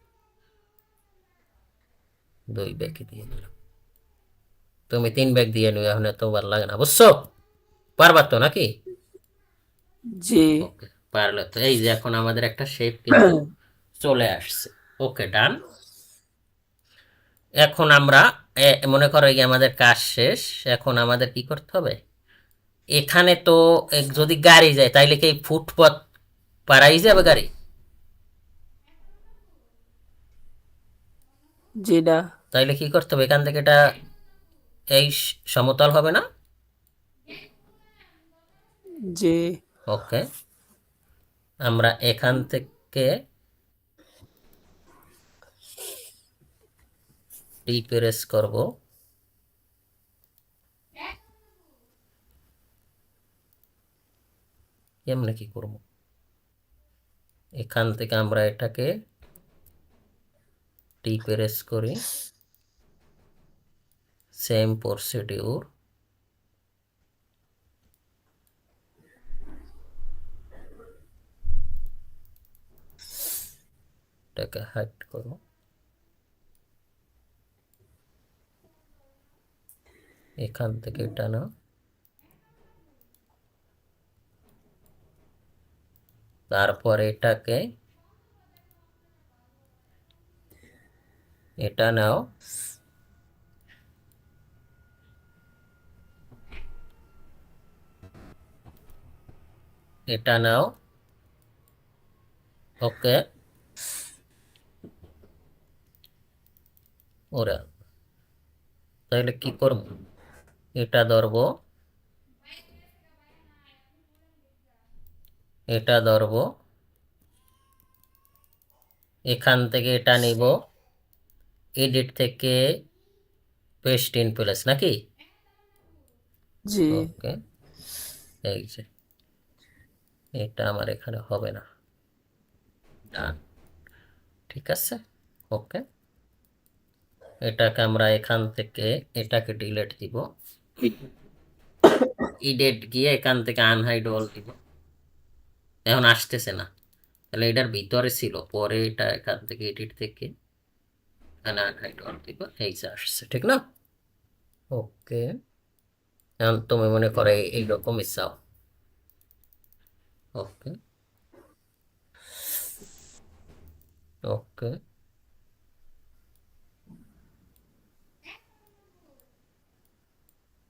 2 ভাগে দিয়ে দিলাম। তুমি 3 ভাগ দিয়ে নিও, এখন তো ভালো লাগে না, বুঝছো? পারবা তো নাকি? জি ওকে, পারলে তো। এই যে এখন আমাদের একটা শেপ কিন্তু চলে আসছে। ওকে, ডান। এখন আমরা মনে করো এই আমাদের কাজ শেষ। এখন আমাদের কি করতে হবে, এখানে তো যদি গাড়ি যায় তাইলে কি ফুটপথ পারাই যাবে গাড়ি? জি না তাইলে কি করতে হবে, এখান থেকে এটা এই সমতল হবে না? জি ওকে, আমরা এখান থেকে প্রেস করব। কেমনে কি করব, এখান থেকে আমরা এটাকে প্রেস করি, সেম প্রসিডিউর। এটাকে হাইড করো, এখান থেকে এটা না, তারপর এটাকে এটা নাও, এটা নাও। ওকে, ওরা তাহলে কি করব, এটা ধরবো, এটা ধরবো, এখান থেকে এটা নিব, এডিট থেকে পেস্ট ইন প্লেস নাকি? জি ওকে, এই যে এটা আমার এখানে হবে না, ডান, ঠিক আছে। ওকে, এটাকে আমরা এখান থেকে এটাকে ডিলিট দিব, এডিট গিয়ে এখান থেকে আনহাইড অল দিব। এখন আসতেছে না, তাহলে এটার ভিতরে ছিল, পরে এটা এখান থেকে এডিট থেকে আনহাইড অল দিব, এই যে আসছে, ঠিক না? ওকে, এখন তুমি মনে করে এইরকমই চাও। ওকে, ওকে,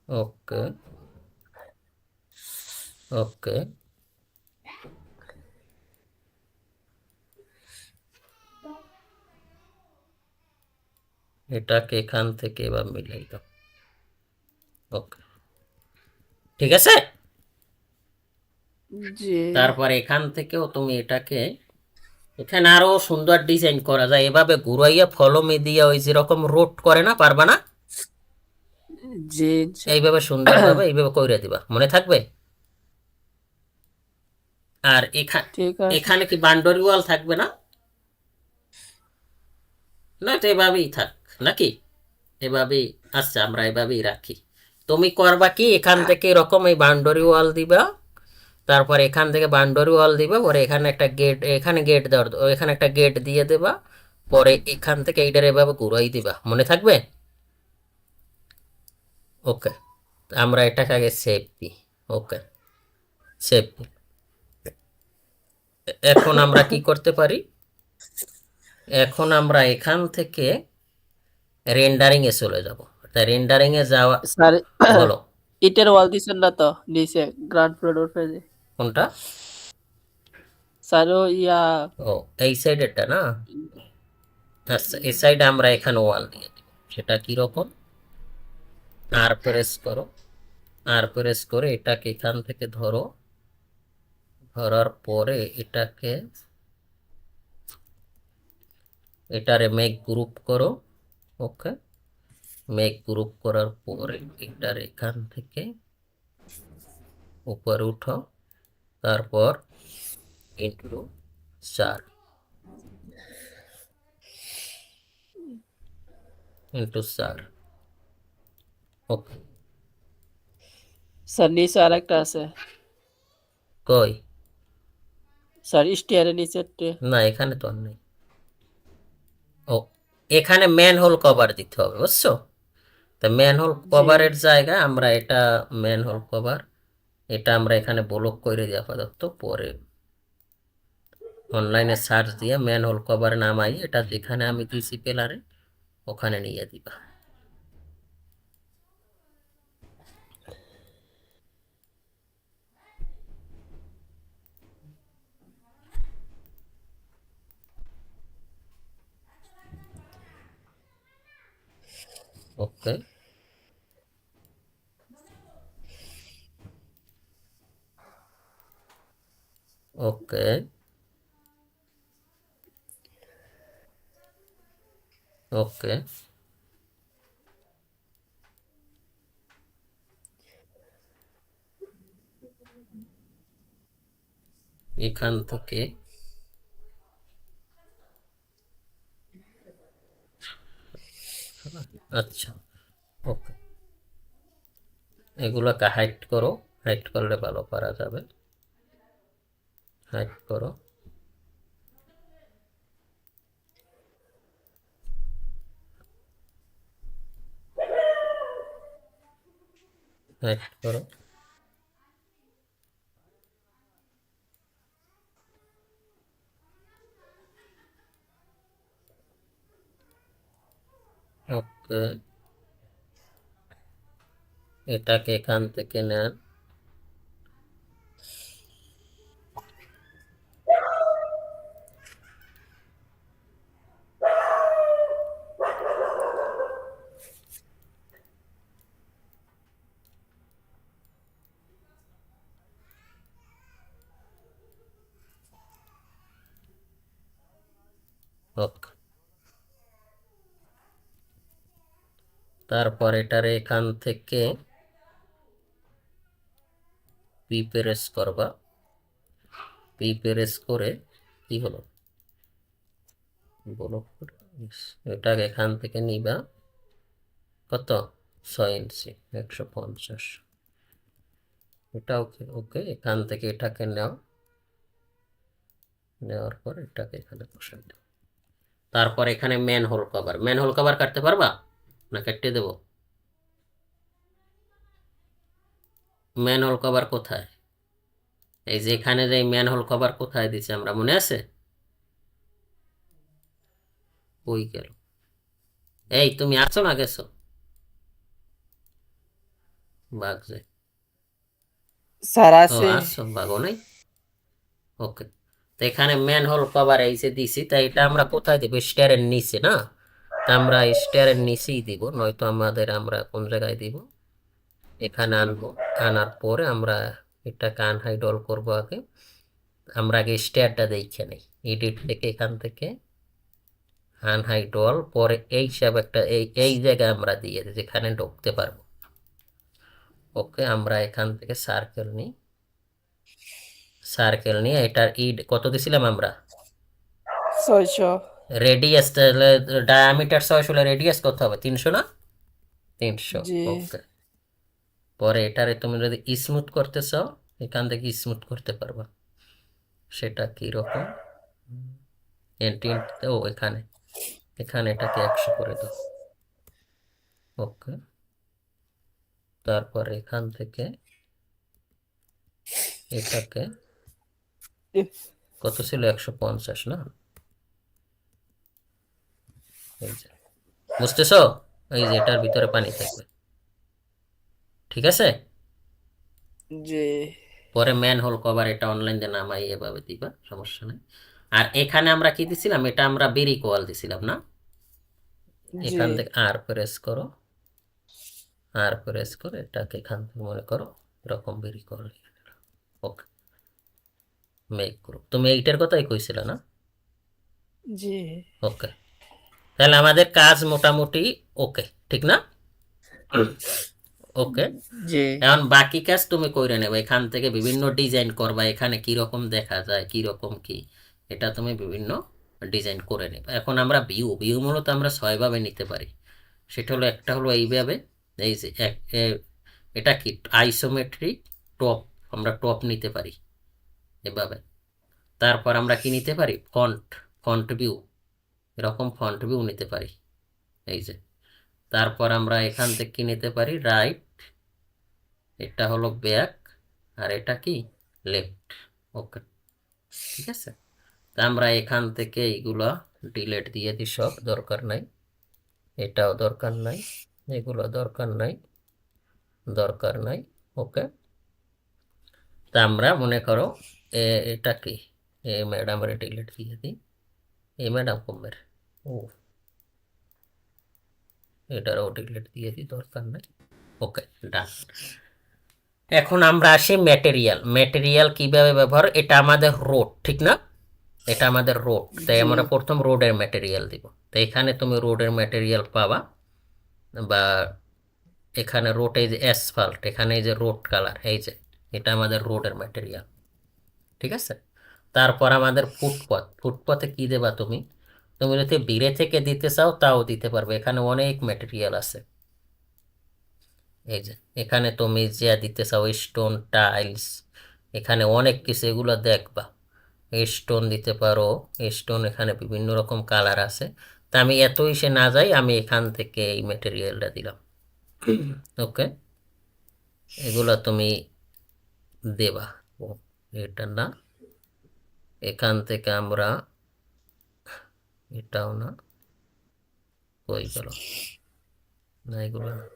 ওকে, ওকে, এটাকে এখান থেকে এবার মিলাই দাও। ওকে, ঠিক আছে। জি তারপর এখান থেকেও তুমি এটাকে, এখানে আরো সুন্দর ডিজাইন করা যায়, এভাবে ঘুরাইয়া ফলো মে দিয়া ওই যেরকম রোট করে না, পারবা না? জি এইভাবে সুন্দরভাবে এইভাবে কইরা দিবা, মনে থাকবে। আর ঠিক আছে এখানে কি বাউন্ডারি ওয়াল থাকবে না? না, তো এভাবেই থাক নাকি, এভাবেই। আচ্ছা, আমরা এভাবেই রাখি। তুমি করবা কি, এখান থেকে এরকম এই বাউন্ডারি ওয়াল দিবা, তারপর এখান থেকে বাউন্ডারি ওয়াল দিবা, পরে এখানে একটা গেট, এখানে গেট দেওয়ার, এখানে একটা গেট দিয়ে দেবা, পরে এখান থেকে এইটার এভাবে ঘুরাই দিবা, মনে থাকবে। ওকে, আমরা এটাকে আগে সেভ দিই। ওকে, সেভ। এখন আমরা কি করতে পারি, এখন আমরা এখান থেকে রেন্ডারিং এ চলে যাব। তাই রেন্ডারিং এ যাওয়া, স্যার বলো ইটের ওয়াল দিছেন না তো নিচে গ্রাউন্ড ফ্লোর পেজে? কোনটা? স্যার ও ইয়া ও এই সাইডেরটা না? আচ্ছা, এই সাইডে আমরা এখানে ওয়াল দিয়ে দিব। সেটা কি রকম, আর প্রেস করো, আর প্রেস করে এটাকে এখান থেকে ধরো, ধরার পরে এটাকে, এটারে মেক গ্রুপ করো। ওকে, মেক গ্রুপ করার পরে এটার এখান থেকে উপরে উঠো, তারপর ইন্টু 4, ইন্টু 4। ওকে, স্যার নিচে আরেকটা আছে কই? স্যার স্টিয়ারের নিচেরটে। না, এখানে তো আর নেই। ও, এখানে ম্যান হোল কভার দিতে হবে, বুঝছো? তা ম্যান হোল জি কভারের জায়গায় আমরা এটা, ম্যান হোল কভার এটা আমরা এখানে ব্লক করে দিই আপাতত। পরে অনলাইনে সার্চ দিয়ে ম্যান হোল কভার নামাই, এটা যেখানে আমি দিছি পেলারে ওখানে নিয়ে দিবা। ওকে, ওকে, ওকে। এখান থেকে আচ্ছা, ওকে, এগুলোকে হাইড করো, হাইড করলে ভালো করা যাবে। হাইড করো, হাইড করো। ওকে, এটাকে এখান থেকে নেন। ওকে, তারপর এটারে এখান থেকে পি প্রেস করবা। পি প্রেস করে কি হলো বলো, এটাকে এখান থেকে নিবা কত, 6 ইঞ্চি, 150। এটা ওকে, ওকে, এখান থেকে এটাকে নাও, নেওয়ার পর এটাকে এখানে বসাই দাও। তারপর এখানে man whole cover, man whole cover কাটতে পারবা না? কেটে দেবো। ম্যান হোল কভার কোথায়? এই যে এখানে যে ম্যান হোল কভার কোথায় দিছি আমরা, মনে আছে? ওই গেল, এই তুমি আছো না গেছো? বাঘ যে, স্যার ও আছে। আসছো, বাঘও নাই। ওকে, তো এখানে ম্যান হোল কভার এই যে দিছি, তাই এটা আমরা কোথায় দিব? স্টেয়ারের নিচে না? তা আমরা স্টেয়ারের নিচেই দিব, নয়তো আমাদের, আমরা কোন জায়গায় দিব, এখানে আনবো। আনার পরে আমরা এটাকে আনহাইড অল করবো আগে। আমরা আগে স্টেয়ারটা দেখে নেই, এডিট থেকে এখান থেকে আনহাইড অল, পরে এই সব একটা এই এই জায়গায় আমরা দিয়ে দিই যেখানে ঢুকতে পারবো। ওকে, আমরা এখান থেকে সার্কেল নিই, সার্কেল নিয়ে এটার কত দিছিলাম আমরা? 600। রেডিয়াস, তাহলে ডায়ামিটার 600 হলে রেডিয়াস কত হবে? 300 না? 300। জি ওকে, পরে এটারে তুমি যদি স্মুথ করতে চাও এখান থেকে স্মুথ করতে পারবা। সেটা কি রকম, এন্টি, ও এখানে, এখানে এটাকে 100 করে দাও। ওকে, তারপর এখান থেকে এটাকে কত ছিল, 150 না? এই যে, বুঝতেছো? এই যে এটার ভিতরে পানি থাকবে, ঠিক আছে? জি পরে ম্যান হোল কভার এটা অনলাইন দিয়ে নামাই এভাবে দিবা, সমস্যা নেই। আর এখানে আমরা কি দিছিলাম, এটা আমরা বেরি কোয়াল দিছিলাম না? জি এখান থেকে আর প্রেস করো, আর প্রেস করে এটাকে এখান থেকে মনে করো এরকম বেরি কোয়াল। ওকে, মেক গ্রুপ, তুমি এইটার কথাই কইছিলে না? জি ওকে, তাহলে আমাদের কাজ মোটামুটি ওকে, ঠিক না? ওকে, জি এখন বাকি কাজ তুমি কইরে নেবে, এখান থেকে বিভিন্ন ডিজাইন করবা, এখানে কি রকম দেখা যায়, কি রকম কি, এটা তুমি বিভিন্ন ডিজাইন করে নেবে। এখন আমরা ভিউ ভিউ মূলত আমরা 6 ভাবে নিতে পারি। সেটা হলো, একটা হলো এইভাবে, এই যে এটা কি আইসোমেট্রিক টপ, আমরা টপ নিতে পারি এভাবে। তারপর আমরা কি নিতে পারি, ফন্ট, ফন্ট ভিউ, এরকম ফন্ট ভিউ নিতে পারি, এই যে। তারপর আমরা এখান থেকে কি নিতে পারি, রাইট, এটা হলো ব্যাক, আর এটা কি লেফট। ওকে, ঠিক আছে। তা আমরা এখান থেকে এইগুলা ডিলেট দিয়ে দিই, সব দরকার নাই, এটাও দরকার নাই, এগুলো দরকার নাই, দরকার নাই। ওকে, তা আমরা মনে করো এটা কি, এ ম্যাডামের ডিলেট দিয়ে দিই, এ ম্যাডাম কমের, ও এটারও ডিলেট দিয়ে দিই, দরকার নাই। ওকে, ডান। এখন আমরা আসি ম্যাটেরিয়াল, ম্যাটেরিয়াল কিভাবে ব্যবহার, এটা আমাদের রোড, ঠিক না? এটা আমাদের রোড, তাই জি আমরা প্রথম রোডের ম্যাটেরিয়াল দিব। তো এখানে তুমি রোডের ম্যাটেরিয়াল পাবা, বা এখানে রোড, এই যে অ্যাসফাল্ট, এখানে এই যে রোড কালার, এই যে এটা আমাদের রোডের ম্যাটেরিয়াল, ঠিক আছে। তারপর আমাদের ফুটপাথ, ফুটপাথে কি দেবা তুমি, তুমি যদি বিড়ে থেকে দিতে চাও তাও দিতে পারবে, এখানে অনেক ম্যাটেরিয়াল আছে। এই যে এখানে তুমি যা দিতে চাও, স্টোন, টাইলস, এখানে অনেক কিছু, এগুলো দেখবা। স্টোন দিতে পারো, স্টোন এখানে বিভিন্ন রকম কালার আছে। তা আমি এত ইসে না যাই, আমি এখান থেকে এই ম্যাটেরিয়ালটা দিলাম। ওকে, এগুলো তুমি দেবা। ও, এটা না, এখান থেকে আমরা, এটাও না, কই গেল, না এগুলো না।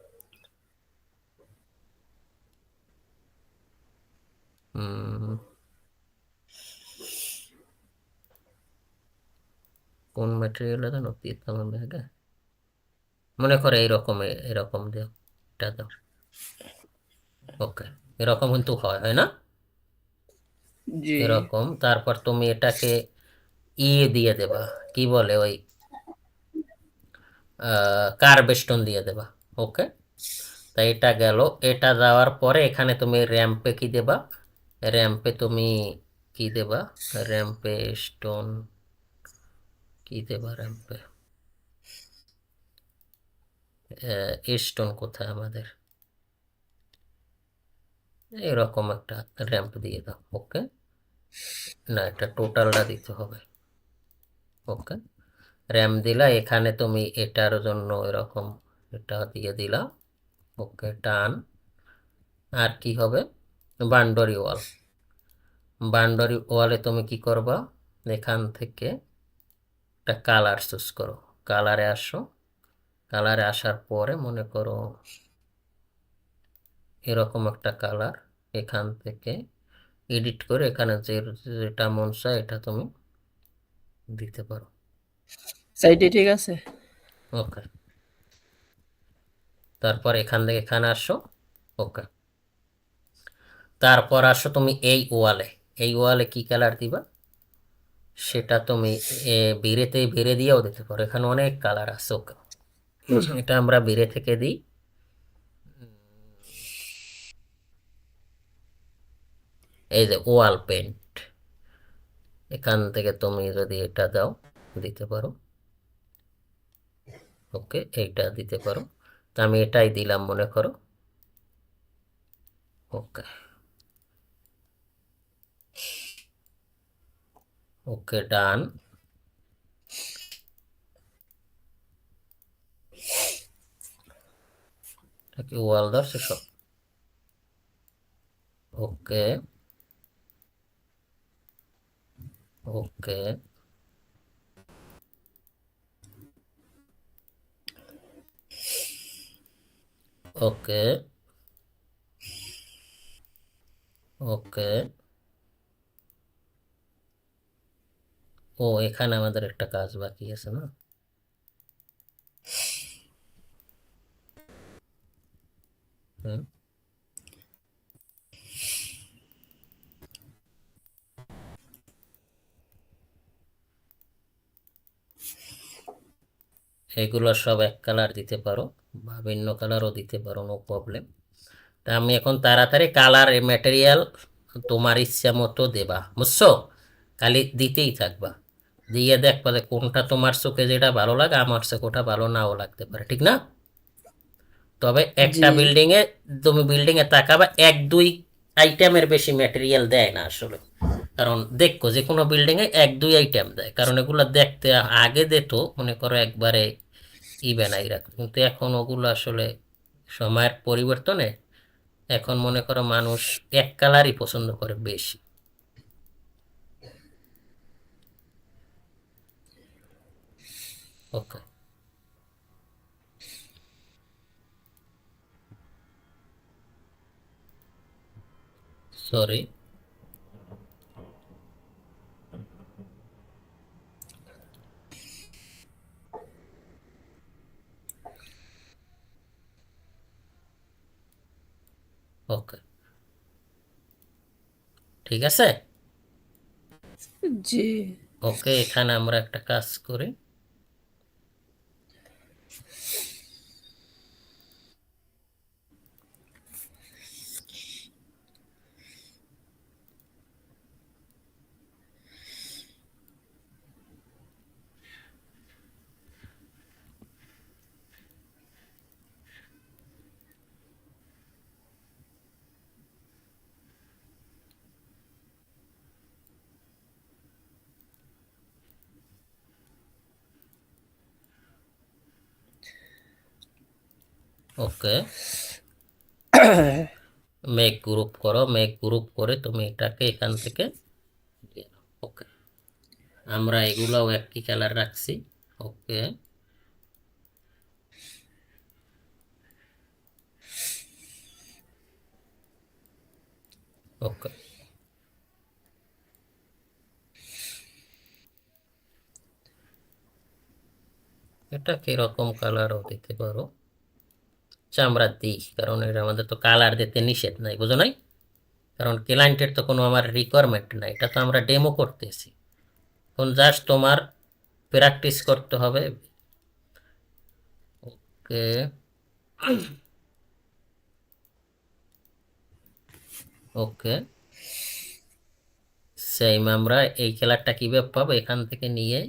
হুম, কোন ম্যাটেরিয়াল যেন দিতাম আমি আগে, মনে করে এইরকম, এরকম দেও, এটা দাও। ওকে, এরকম কিন্তু হয়, হয় না? জি এরকম, তারপর তুমি এটাকে ইয়ে দিয়ে দেবা, কি বলে ওই কার্বেস্টোন দিয়ে দেবা। ওকে, তাই এটা গেল। এটা দেওয়ার পরে এখানে তুমি র্যাম্পে কি দেবা, র্যাম্পে তুমি কি দেবা, র্যাম্পে স্টোন কি দেবা, র্যাম্পে স্টোন কোথায় আমাদের, এরকম একটা র্যাম্প দিয়ে দাও। ওকে, না এটা টোটালটা দিতে হবে। ওকে, র্যাম দিলা, এখানে তুমি এটার জন্য এরকম এটা দিয়ে দিলা। ওকে, টান। আর কি হবে, বাউন্ডারি ওয়াল, বাউন্ডারি ওয়ালে তুমি কি করবা, এখান থেকে একটা কালার চুজ করো, কালারে আসো, কালারে আসার পরে মনে করো এরকম একটা কালার, এখান থেকে এডিট করে এখানে যেটা মন চায় এটা তুমি দিতে পারো। সাইডে ঠিক আছে ওকে, তারপর এখান থেকে এখানে আসো। ওকে, তারপর আসো তুমি এই ওয়ালে, এই ওয়ালে কি কালার দিবা, সেটা তুমি বেরেতে বেরে দিয়েও দিতে পারো, এখানে অনেক কালার আছে। ওকে, এটা আমরা বেরে থেকে দিই। এই যে ওয়াল পেন্ট, এখান থেকে তুমি যদি এটা দাও, দিতে পারো। ওকে, এইটা দিতে পারো, তো আমি এটাই দিলাম মনে করো। ওকে, ওকে, ডান। ওয়াল ধরছে সব। ওকে, ওকে ওকে ওকে। ও এখানে আমাদের একটা কাজ বাকি আছে না? হুম, এগুলো সব এক কালার দিতে পারো বা ভিন্ন কালারও দিতে পারো, নো প্রবলেম। তা আমি এখন তাড়াতাড়ি কালার ম্যাটেরিয়াল তোমার ইচ্ছা মতো দেবা, বুঝছো? খালি দিতেই থাকবা, দিয়ে দেখবা যে কোনটা তোমার চোখে যেটা ভালো লাগে আমার চোখে ওটা ভালো নাও লাগতে পারে, ঠিক না? তবে জি। একটা বিল্ডিং এ তুমি বিল্ডিং এ তাকাবা, এক দুই আইটেমের বেশি ম্যাটেরিয়াল দেয় না আসলে। কারণ দেখো যে কোনো বিল্ডিং এ এক দুই আইটেম দেয়, কারণ এগুলো দেখতে আগে দিত মনে করো একবারে বানাই রাখতো, কিন্তু এখন ওগুলো আসলে সময়ের পরিবর্তনে এখন মনে করো মানুষ এক কালারই পছন্দ করে বেশি। ওকে, সরি। ওকে, ঠিক আছে। জি। ওকে, এখানে আমরা একটা কাজ করি। ওকে, মেক গ্রুপ করো, মেক গ্রুপ করে তুমি এটাকে এখান থেকে দিয়ে দাও। ওকে, আমরা এগুলাও একই কালার রাখছি। ওকে ওকে, এটা কিরকম কালারও দিতে পারো। আচ্ছা আমরা দিই, কারণ এটা আমাদের তো কালার দিতে নিষেধ নাই, বুঝো নাই? কারণ ক্লায়েন্টের তো কোনো আমার রিকোয়ারমেন্ট নাই, এটা তো আমরা ডেমো করতেছি। এখন জাস্ট তোমার প্র্যাকটিস করতে হবে। ওকে, ওকে, সেম আমরা এই কালারটা কিভাবে পাবো, এখান থেকে নিয়ে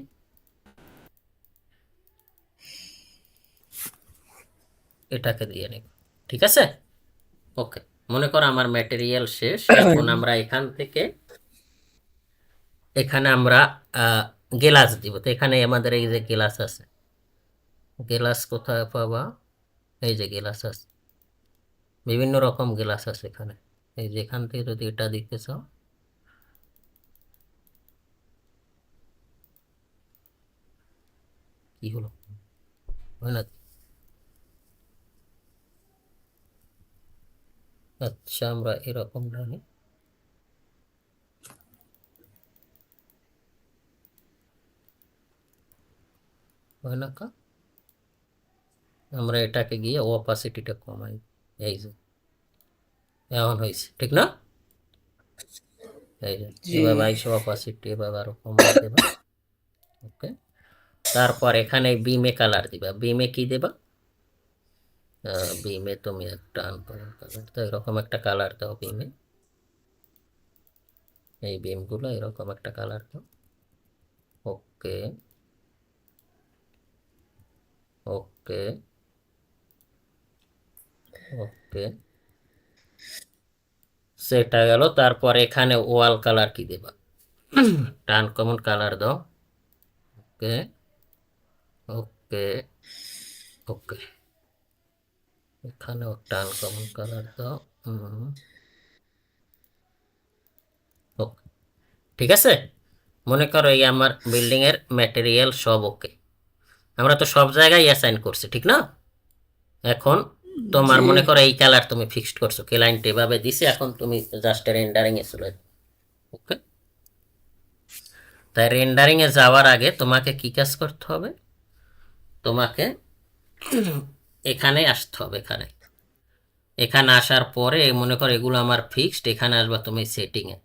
এটাকে দিয়ে নেব, ঠিক আছে? ওকে, মনে করো আমার ম্যাটেরিয়াল শেষ, এখন আমরা এখান থেকে এখানে আমরা গ্লাস দিব। তো এখানে আমাদের এই যে গ্লাস আছে, গ্লাস কোথায় পাবা? এই যে গ্লাস আছে, বিভিন্ন রকম গ্লাস আছে এখানে। এই যে এখান থেকে যদি এটা দিতে চাও, কি হলো, হয় না? আচ্ছা আমরা এরকম রাখি, হয় না কা? আমরা এটাকে গিয়ে অপাসিটিটা কমাই। এই যে এমন হয়েছে, ঠিক না? এই যে জি। এবার 22 অপাসিটি এবার আরো কমাই দেবা। ওকে, তারপর এখানে বিমে কালার দিবা। বিমে কি দেবা? বিমে তুমি একটা আনকমন কালার, তো এরকম একটা কালার দাও বিমে। এই বিমগুলো এরকম একটা কালার দাও। ওকে ওকে ওকে, সেটা গেল। তারপর এখানে ওয়াল কালার কি দেবা? টান কমন কালার দাও। ওকে ওকে ওকে, এখানেও টান কমন কালার দাও। ওকে, ঠিক আছে। মনে করো এই আমার বিল্ডিং এর ম্যাটেরিয়াল সব ওকে, আমরা তো সব জায়গায় অ্যাসাইন করছি, ঠিক না? এখন তোমার জি মনে করো এই কালার তুমি ফিক্সড করছো, ক্লায়েন্ট এভাবে দিছে, এখন তুমি জাস্ট রেন্ডারিং এ চলে ওকে। তাই রেন্ডারিং এ যাওয়ার আগে তোমাকে কি কাজ করতে হবে? তোমাকে এখানে আসতে হবে, এখানে এখানে আসার পরে মনে করো এগুলো আমার ফিক্সড, এখানে আসবা তুমি সেটিংয়ে।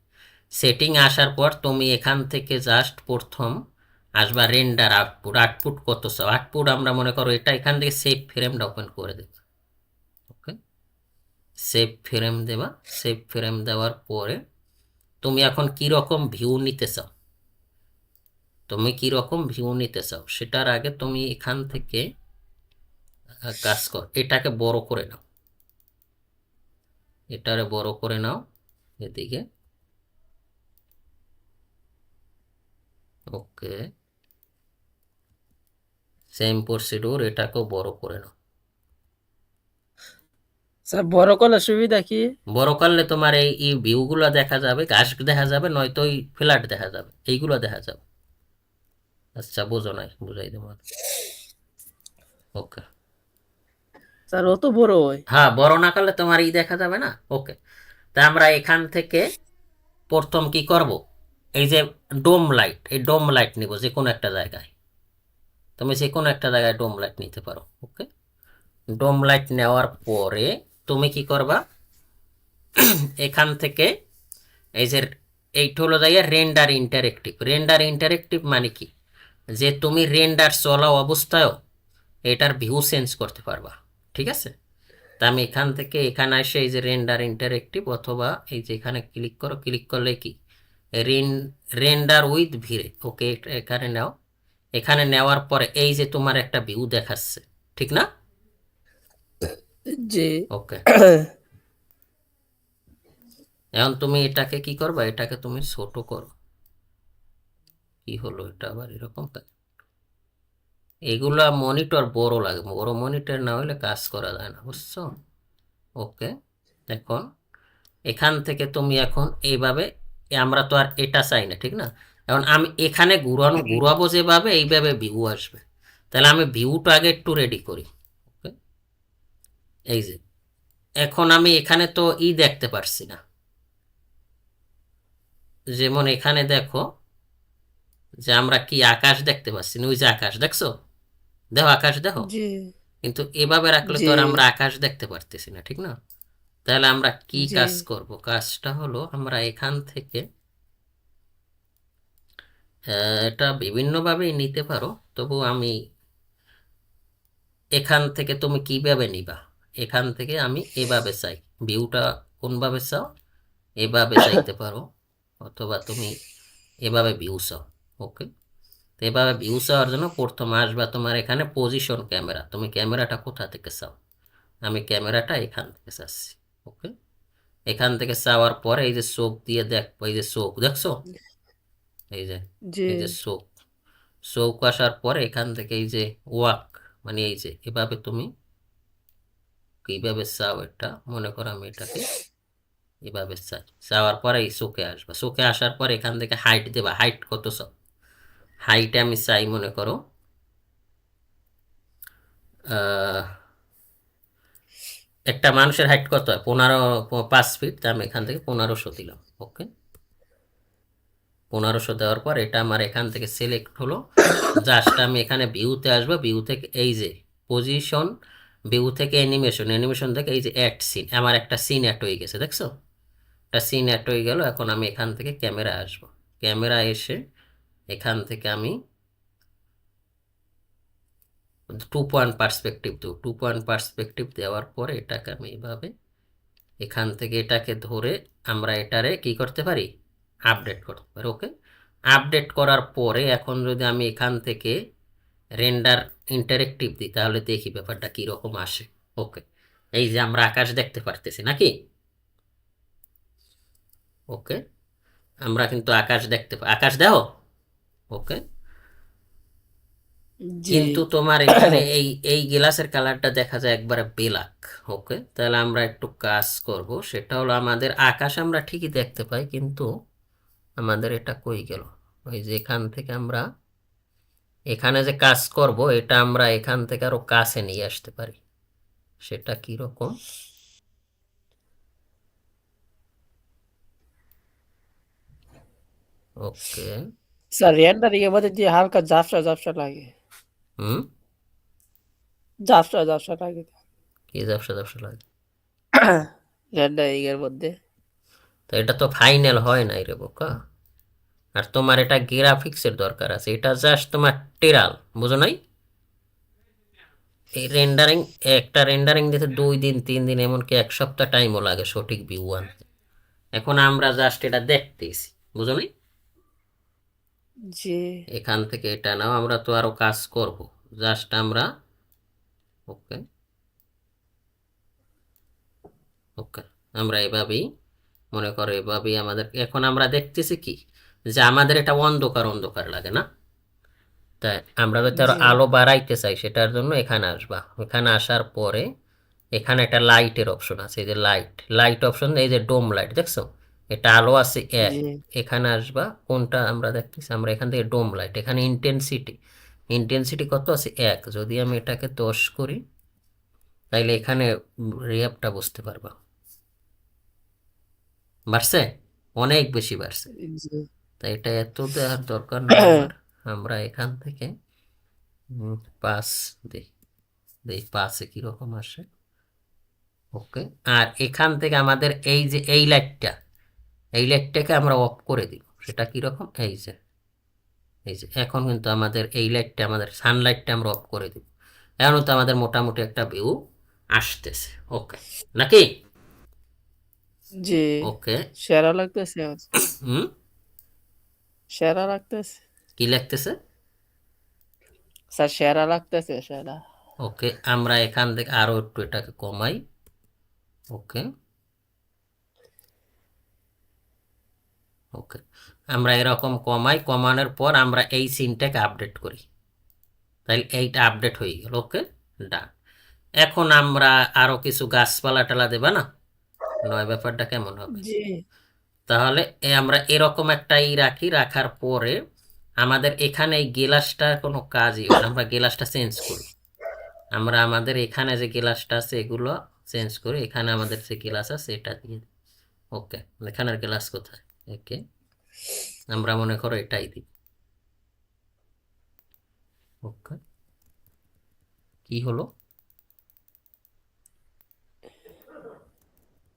সেটিংয়ে আসার পর তুমি এখান থেকে জাস্ট প্রথম আসবা রেন্ডার আউটপুট। আউটপুট কত চাও? আউটপুট আমরা মনে করো এটা এখান থেকে সেভ ফ্রেমটা ওপেন করে দেব। ওকে, সেভ ফ্রেম দেবা। সেভ ফ্রেম দেওয়ার পরে তুমি এখন কি রকম ভিউ নিতে চাও, তুমি কি রকম ভিউ নিতে চাও সেটার আগে তুমি এখান থেকে কাজ কর, এটাকে বড় করে নাও, এটারে বড় করে নাও এদিকে। ওকে, সেম প্রসিডিউর, এটাকেও বড় করে নাও। স্যার, বড় করার সুবিধা কি? বড় করলে তোমার এই এই ভিউগুলো দেখা যাবে, ঘাস দেখা যাবে, নয়তো ওই ফ্ল্যাট দেখা যাবে, এইগুলো দেখা যাবে। আচ্ছা, বোঝো নাই, বুঝাই দেবো। ওকে, স্যার অত বড় হয়? হ্যাঁ, বড় না করলে তোমার এই দেখা যাবে না। ওকে, তা আমরা এখান থেকে প্রথম কি করব, এই যে ডোম লাইট, এই ডোম লাইট নিব যে কোনো একটা জায়গায়, তুমি যে কোনো একটা জায়গায় ডোম লাইট নিতে পারো। ওকে, ডোম লাইট নেওয়ার পরে তুমি কি করবা, এখান থেকে এই যে এইটা হলো জায়গায় রেন্ডার ইন্টারেক্টিভ। রেন্ডার ইন্টারেক্টিভ মানে কি, যে তুমি রেন্ডার চলা অবস্থায়ও এটার ভিউ চেঞ্জ করতে পারবা, ঠিক আছে? তা আমি এখান থেকে এখানে এসে এই যে রেন্ডার ইন্টারেক্টিভ, অথবা এই যে এখানে ক্লিক করো, ক্লিক করলে কি রেন্ডার উইথ ভিরে, ওকে, এখানে নাও। এখানে নেওয়ার পরে এই যে তোমার একটা ভিউ দেখাচ্ছে, ঠিক না? জি ওকে, এখন তুমি এটাকে কি করবা, এটাকে তুমি ছোট করো। কি হলো এটা আবার এরকম? এগুলা মনিটর বড় লাগে, বড় মনিটর না হলে কাজ করা যায় না, বুঝছো? ওকে, এখন এখান থেকে তুমি এখন এইভাবে, আমরা তো আর এটা চাই না, ঠিক না? এখন আমি এখানে ঘুরাবো যেভাবে, এইভাবে ভিউ আসবে। তাহলে আমি ভিউটা আগে একটু রেডি করি। ওকে, এই যে এখন আমি এখানে তো দেখতে পারছি না, যেমন এখানে দেখো যে আমরা কি আকাশ দেখতে পাচ্ছি না, ওই যে আকাশ দেখছো, দেখো আকাশ দেখো, জি কিন্তু এভাবে রাখলে তো জি আর আমরা আকাশ দেখতে পারতেছি না, ঠিক না? তাহলে আমরা কি জি কাজ করব? কাজটা হলো আমরা এখান থেকে এটা বিভিন্নভাবেই নিতে পারো, তবু আমি এখান থেকে, তুমি কিভাবে নিবা, এখান থেকে আমি এভাবে চাই, ভিউটা কোনভাবে চাও এভাবে চাইতে পারো, অথবা তুমি এভাবে ভিউ চাও। ওকে, তো এভাবে ভিউ চাওয়ার জন্য প্রথমে আসবা তোমার এখানে পজিশন ক্যামেরা, তুমি ক্যামেরাটা কোথা থেকে চাও? আমি ক্যামেরাটা এখান থেকে চাচ্ছি। ওকে, এখান থেকে চাওয়ার পরে এই যে চোখ দিয়ে দেখবো, এই যে চোখ দেখছো, এই যে জি এই যে চোখ, চোখ আসার পরে এখান থেকে এই যে ওয়াক, মানে এই যে এভাবে তুমি কিভাবে চাও, এটা মনে করো আমি এটাকে এভাবে চাই, চাওয়ার পরে এই চোখে আসবা, চোখে আসার পরে এখান থেকে হাইট দেবা, হাইট কত চাও? হাইট আমি চাই মনে করো আহ, একটা মানুষের হাইট কত হয়? 5 ফিট, তা আমি এখান থেকে 1500 দিলাম। ওকে, 1500 দেওয়ার পর এটা আমার এখান থেকে সিলেক্ট হলো। জাস্ট আমি এখানে ভিউতে আসবো, ভিউ থেকে এই যে পজিশন, ভিউ থেকে অ্যানিমেশন, অ্যানিমেশন থেকে এই যে অ্যাড সিন, আমার একটা সিন অ্যাড হয়ে গেছে, দেখছো? একটা সিন অ্যাড হয়ে গেল। এখন আমি এখান থেকে ক্যামেরা আসবো, ক্যামেরা এসে এখান থেকে আমি 2 পয়েন্ট পার্সপেক্টিভ দেবো। 2 পয়েন্ট পার্সপেক্টিভ দেওয়ার পরে এটাকে আমি এভাবে এখান থেকে এটাকে ধরে আমরা এটারে কি করতে পারি, আপডেট করতে পারি। ওকে, আপডেট করার পরে এখন যদি আমি এখান থেকে রেন্ডার ইন্টারেক্টিভ দিই, তাহলে দেখি ব্যাপারটা কীরকম আসে। ওকে, এই যে আমরা আকাশ দেখতে পারতেছি নাকি? ওকে, আমরা কিন্তু আকাশ দেখতে আকাশ দেখো। ওকে, জি কিন্তু তোমার এখানে এই এই গ্লাসের কালারটা দেখা যায় একবারে ব্ল্যাক। ওকে, তাহলে আমরা একটু কাজ করব, সেটা হলো আমাদের আকাশ আমরা ঠিকই দেখতে পাই, কিন্তু আমাদের এটা কই গেল, ওই যে এখান থেকে আমরা এখানে যে কাজ করব এটা আমরা এখান থেকে আরো কাছে নিয়ে আসতে পারি। সেটা কি রকম? ওকে। স্যার রেন্ডারিং এর মধ্যে দিয়ে হালকা ঝাপসা ঝাপসা লাগে, হুম। ঝাপসা ঝাপসা লাগে কি ব্যবসা ব্যবসা লাগে? রেন্ডারিং এর মধ্যে। তো এটা তো ফাইনাল হয় নাই রে বোকা। আর তোমার এটা গ্রাফিক্সের দরকার আছে, এটা জাস্ট তোমার টেরাল, বুঝো নাই? এই রেন্ডারিং, একটা রেন্ডারিং দিতে 2 দিন 3 দিন এমনকি 1 সপ্তাহ টাইমও লাগে সঠিক ভিউ আনতে। এখন আমরা জাস্ট এটা দেখতেছি, বুঝো নাই? জি এখান থেকে এটা নাও, আমরা তো আরো কাজ করব। জাস্ট আমরা ওকে ওকে আমরা এভাবেই মনে করো, এভাবেই আমাদের এখন আমরা দেখতেছি কি যে আমাদের এটা অন্ধকার অন্ধকার লাগে না? তাই আমরা যদি আরো জি আলো বাড়াইতে চাই সেটার জন্য এখানে আসবা। এখানে আসার পরে এখানে একটা লাইটের অপশন আছে, এই যে লাইট লাইট অপশন, এই যে ডোম লাইট দেখছো, এটা আলো আছে এক। জি এখানে আসবা, কোনটা আমরা দেখতেছি, আমরা এখান থেকে ডোম লাইট, এখানে ইন্টেন্সিটি, ইন্টেন্সিটি কত আছে 1। যদি আমি এটাকে 10 করি তাইলে এখানে রিয়াপটা বুঝতে পারবা, বাড়ছে, অনেক বেশি বাড়ছে। জি তাই এটা এত দেওয়ার দরকার নাই আমার। আমরা এখান থেকে 5 দিই, এই 5-এ কিরকম আসে। ওকে। আর এখান থেকে আমাদের এই যে এই লাইটটা, এই লাইটটাকে আমরা অফ করে দিব। সেটা কিরকম, এই যে এই যে এখন কিন্তু আমাদের এই লাইটটা, আমাদের সানলাইটটা আমরা অফ করে দিব। এখন তো আমাদের মোটামুটি একটা ভিউ আসতেছে। ওকে নাকি? জি ওকে। সেরা লাগতেছে, হুম। সেরা লাগতেছে কি লাগতেছে? স্যার, সেরা লাগতেছে সেরা। ওকে, আমরা এখান থেকে আরো একটু এটাকে কমাই। ওকে ওকে আমরা এরকম কমাই, কমানোর পর আমরা এই সিনটাকে আপডেট করি, তাহলে এইটা আপডেট হয়ে গেল। ওকে ডান। এখন আমরা আরো কিছু গাছপালা টালা দেবা না, নয় ব্যাপারটা কেমন হবে? জি তাহলে আমরা এরকম একটা রাখি, রাখার পরে আমাদের এখানে এই গেলাসটা কোনো কাজই হয় না, আমরা গেলাসটা চেঞ্জ করি। আমরা আমাদের এখানে যে গেলাসটা আছে এগুলো চেঞ্জ করি, এখানে আমাদের যে গেলাস আছে এটা দিয়ে দিই। ওকে, এখানের গ্লাস কোথায়? ওকে, আমরা মনে করো এটাই দিই। ওকে, কি হলো?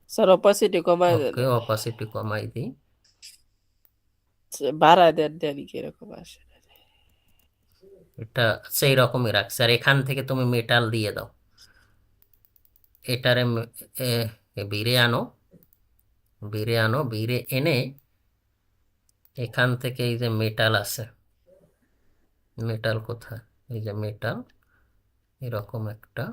স্যার, অপাসিটি কমায় দেন, ওকে, অপাসিটি কমাই দিই। বাড়ায় দেন, দেন কিরকম আসে। এটা সেই রকমই রাখছে। আর এখান থেকে তুমি মেটাল দিয়ে দাও, এটারে ভিড়ে আনো, ভিড়ে আনো, ভিড়ে এনে এখান থেকে এই যে মেটাল আছে, মেটাল কোথায়, এই যে মেটাল, এরকম একটা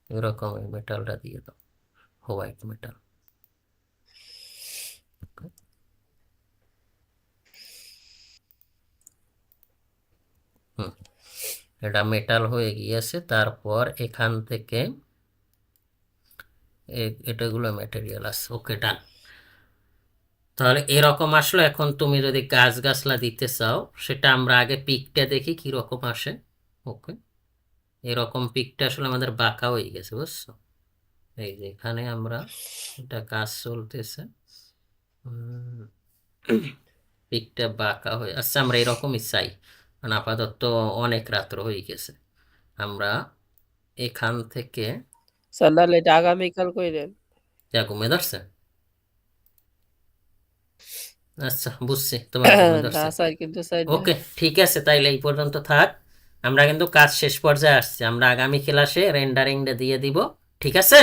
এরকম এই মেটালটা দিয়ে দাও, হোয়াইট মেটাল। হুম, এটা মেটাল হয়ে গিয়েছে। তারপর এখান থেকে এটাগুলো ম্যাটেরিয়াল আছে। ওকে ডান। তাহলে এরকম আসলো। এখন তুমি যদি গাছ গাছলা দিতে চাও সেটা আমরা আগে পিকটা দেখি কি রকম আসে। ওকে, এরকম পিকটা আসলে আমাদের বাঁকা হয়ে গেছে, বুঝছো? এই যে এখানে আমরা এটা কাজ চলতেছে, পিকটা বাঁকা হয়ে আচ্ছা, আমরা এরকমই চাই, কারণ আপাতত অনেক রাত্র হয়ে গেছে। আমরা এখান থেকে স্যার, নাহলে এটা আগামীকাল কইরেন। যা ঘুমে ধরছে। আচ্ছা বুঝছি, তোমার ঘুমে না ধরছে। স্যার, কিন্তু স্যার ওকে ঠিক আছে, তাইলে এই পর্যন্ত থাক। আমরা কিন্তু কাজ শেষ পর্যায়ে আসছি, আমরা আগামী ক্লাসে রেন্ডারিংটা দিয়ে দিব। ঠিক আছে।